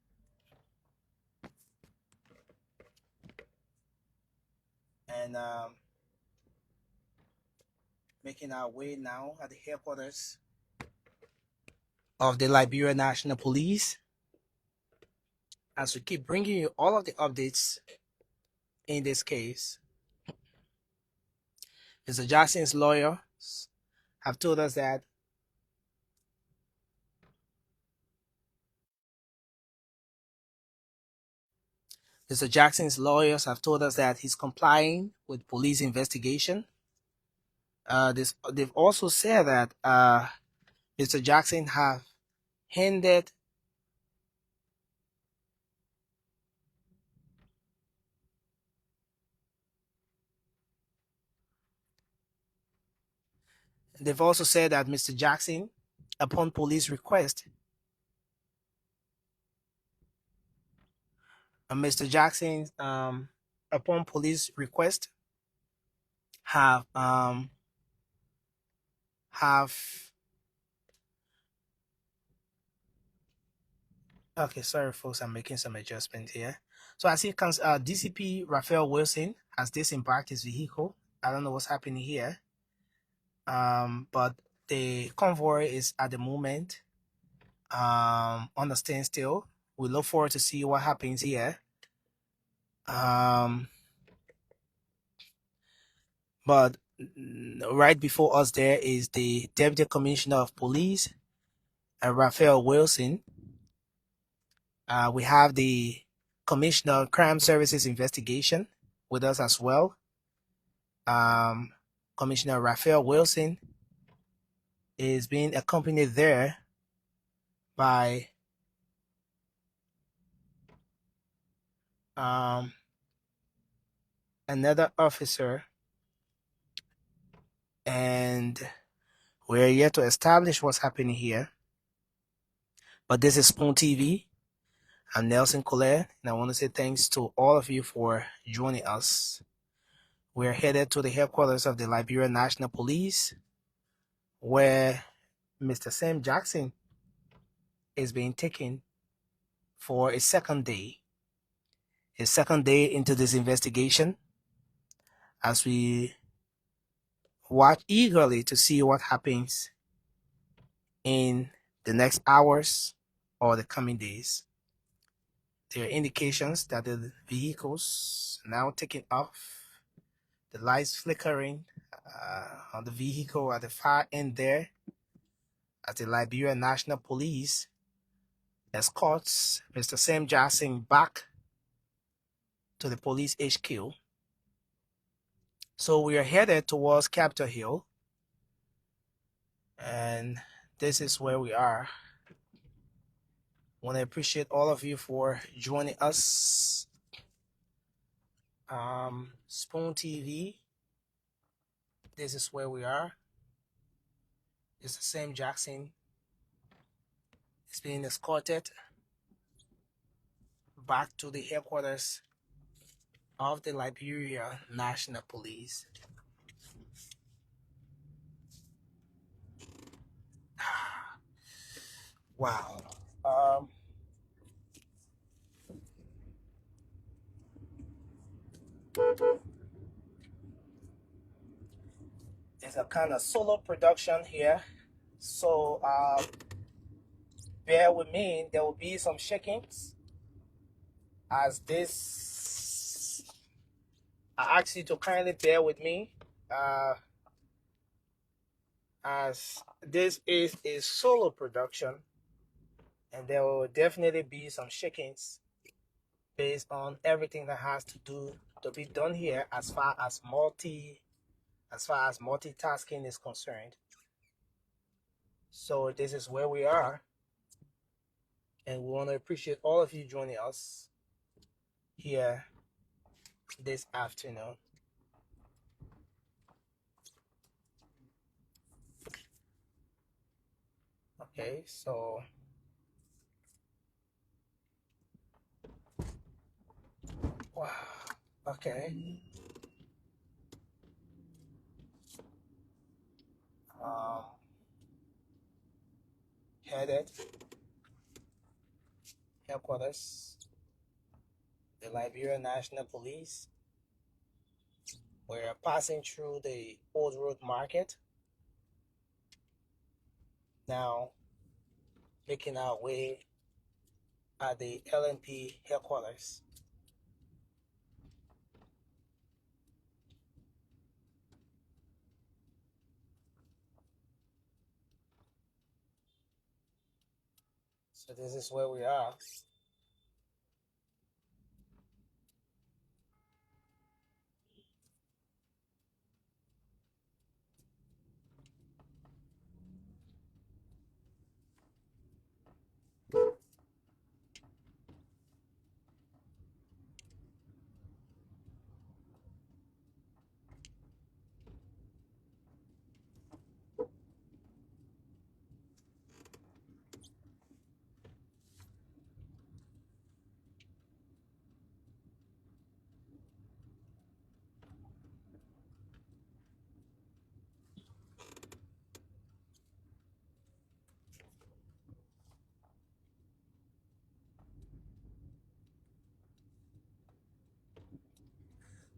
And making our way now at the headquarters of the Liberia National Police as we keep bringing you all of the updates in this case. Mr. Jackson's lawyers have told us that Mr. Jackson's lawyers have told us that he's complying with police investigation. They've also said that Mr. Jackson have handed They've also said that Mr. Jackson, upon police request, Mr. Jackson, upon police request, have okay, sorry folks, I'm making some adjustment here. So I see DCP Raphael Wilson has disembarked his vehicle. I don't know what's happening here. But the convoy is at the moment on the standstill. We look forward to see what happens here. But right before us there is the Deputy Commissioner of Police, Raphael Wilson. We have the Commissioner of Crime Services Investigation with us as well. Commissioner Raphael Wilson is being accompanied there by another officer, and we're yet to establish what's happening here. But this is Spoon TV. I'm Nelson Colette, and I want to say thanks to all of you for joining us. We're headed to the headquarters of the Liberia National Police, where Mr. Sam Jackson is being taken for a second day into this investigation, as we watch eagerly to see what happens in the next hours or the coming days. There are indications that the vehicles are now taking off, the lights flickering on the vehicle at the far end there, as the Liberia National Police escorts Mr. Sam Jackson back to the police HQ. So we are headed towards Capitol Hill, and this is where we are. I want to appreciate all of you for joining us. Spoon TV, this is where we are. It's the Sam Jackson is being escorted back to the headquarters of the Liberia National Police. Wow. It's a kind of solo production here, so bear with me. There will be some shakings as this. I ask you to kindly bear with me, as this is a solo production, and there will definitely be some shakings based on everything that has to be done here as far as multitasking is concerned. So this is where we are, and we want to appreciate all of you joining us here this afternoon. Okay, so wow. Okay. Um, Headed headquarters, the Liberia National Police. We're passing through the Old Road Market now, making our way at the LNP headquarters. So this is where we are.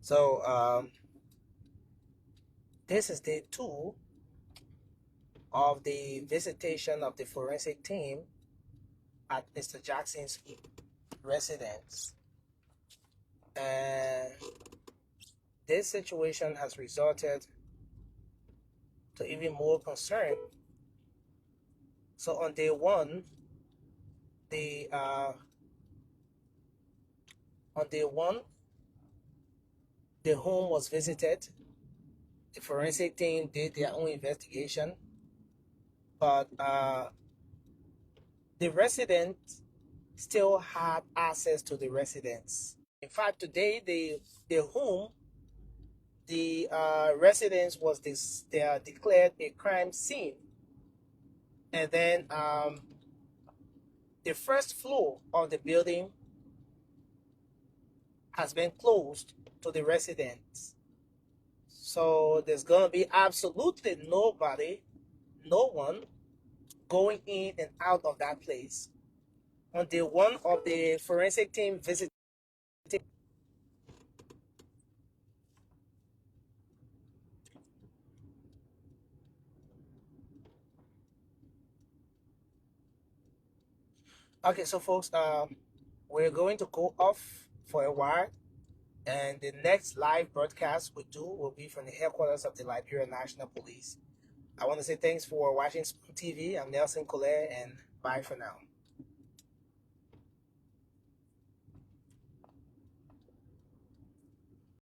So this is day 2 of the visitation of the forensic team at Mr. Jackson's residence. And this situation has resulted to even more concern. So on day 1, the home was visited. The forensic team did their own investigation, but the resident still had access to the residence. In fact, today the home, the residence was they are declared a crime scene, and then the first floor of the building has been closed to the residents. So there's gonna be absolutely nobody, no one going in and out of that place. On day 1 of the forensic team visit. Okay, so folks, we're going to go off for a while, and the next live broadcast we do will be from the headquarters of the Liberia National Police. I want to say thanks for watching Spoon TV. I'm Nelson Collier, and bye for now.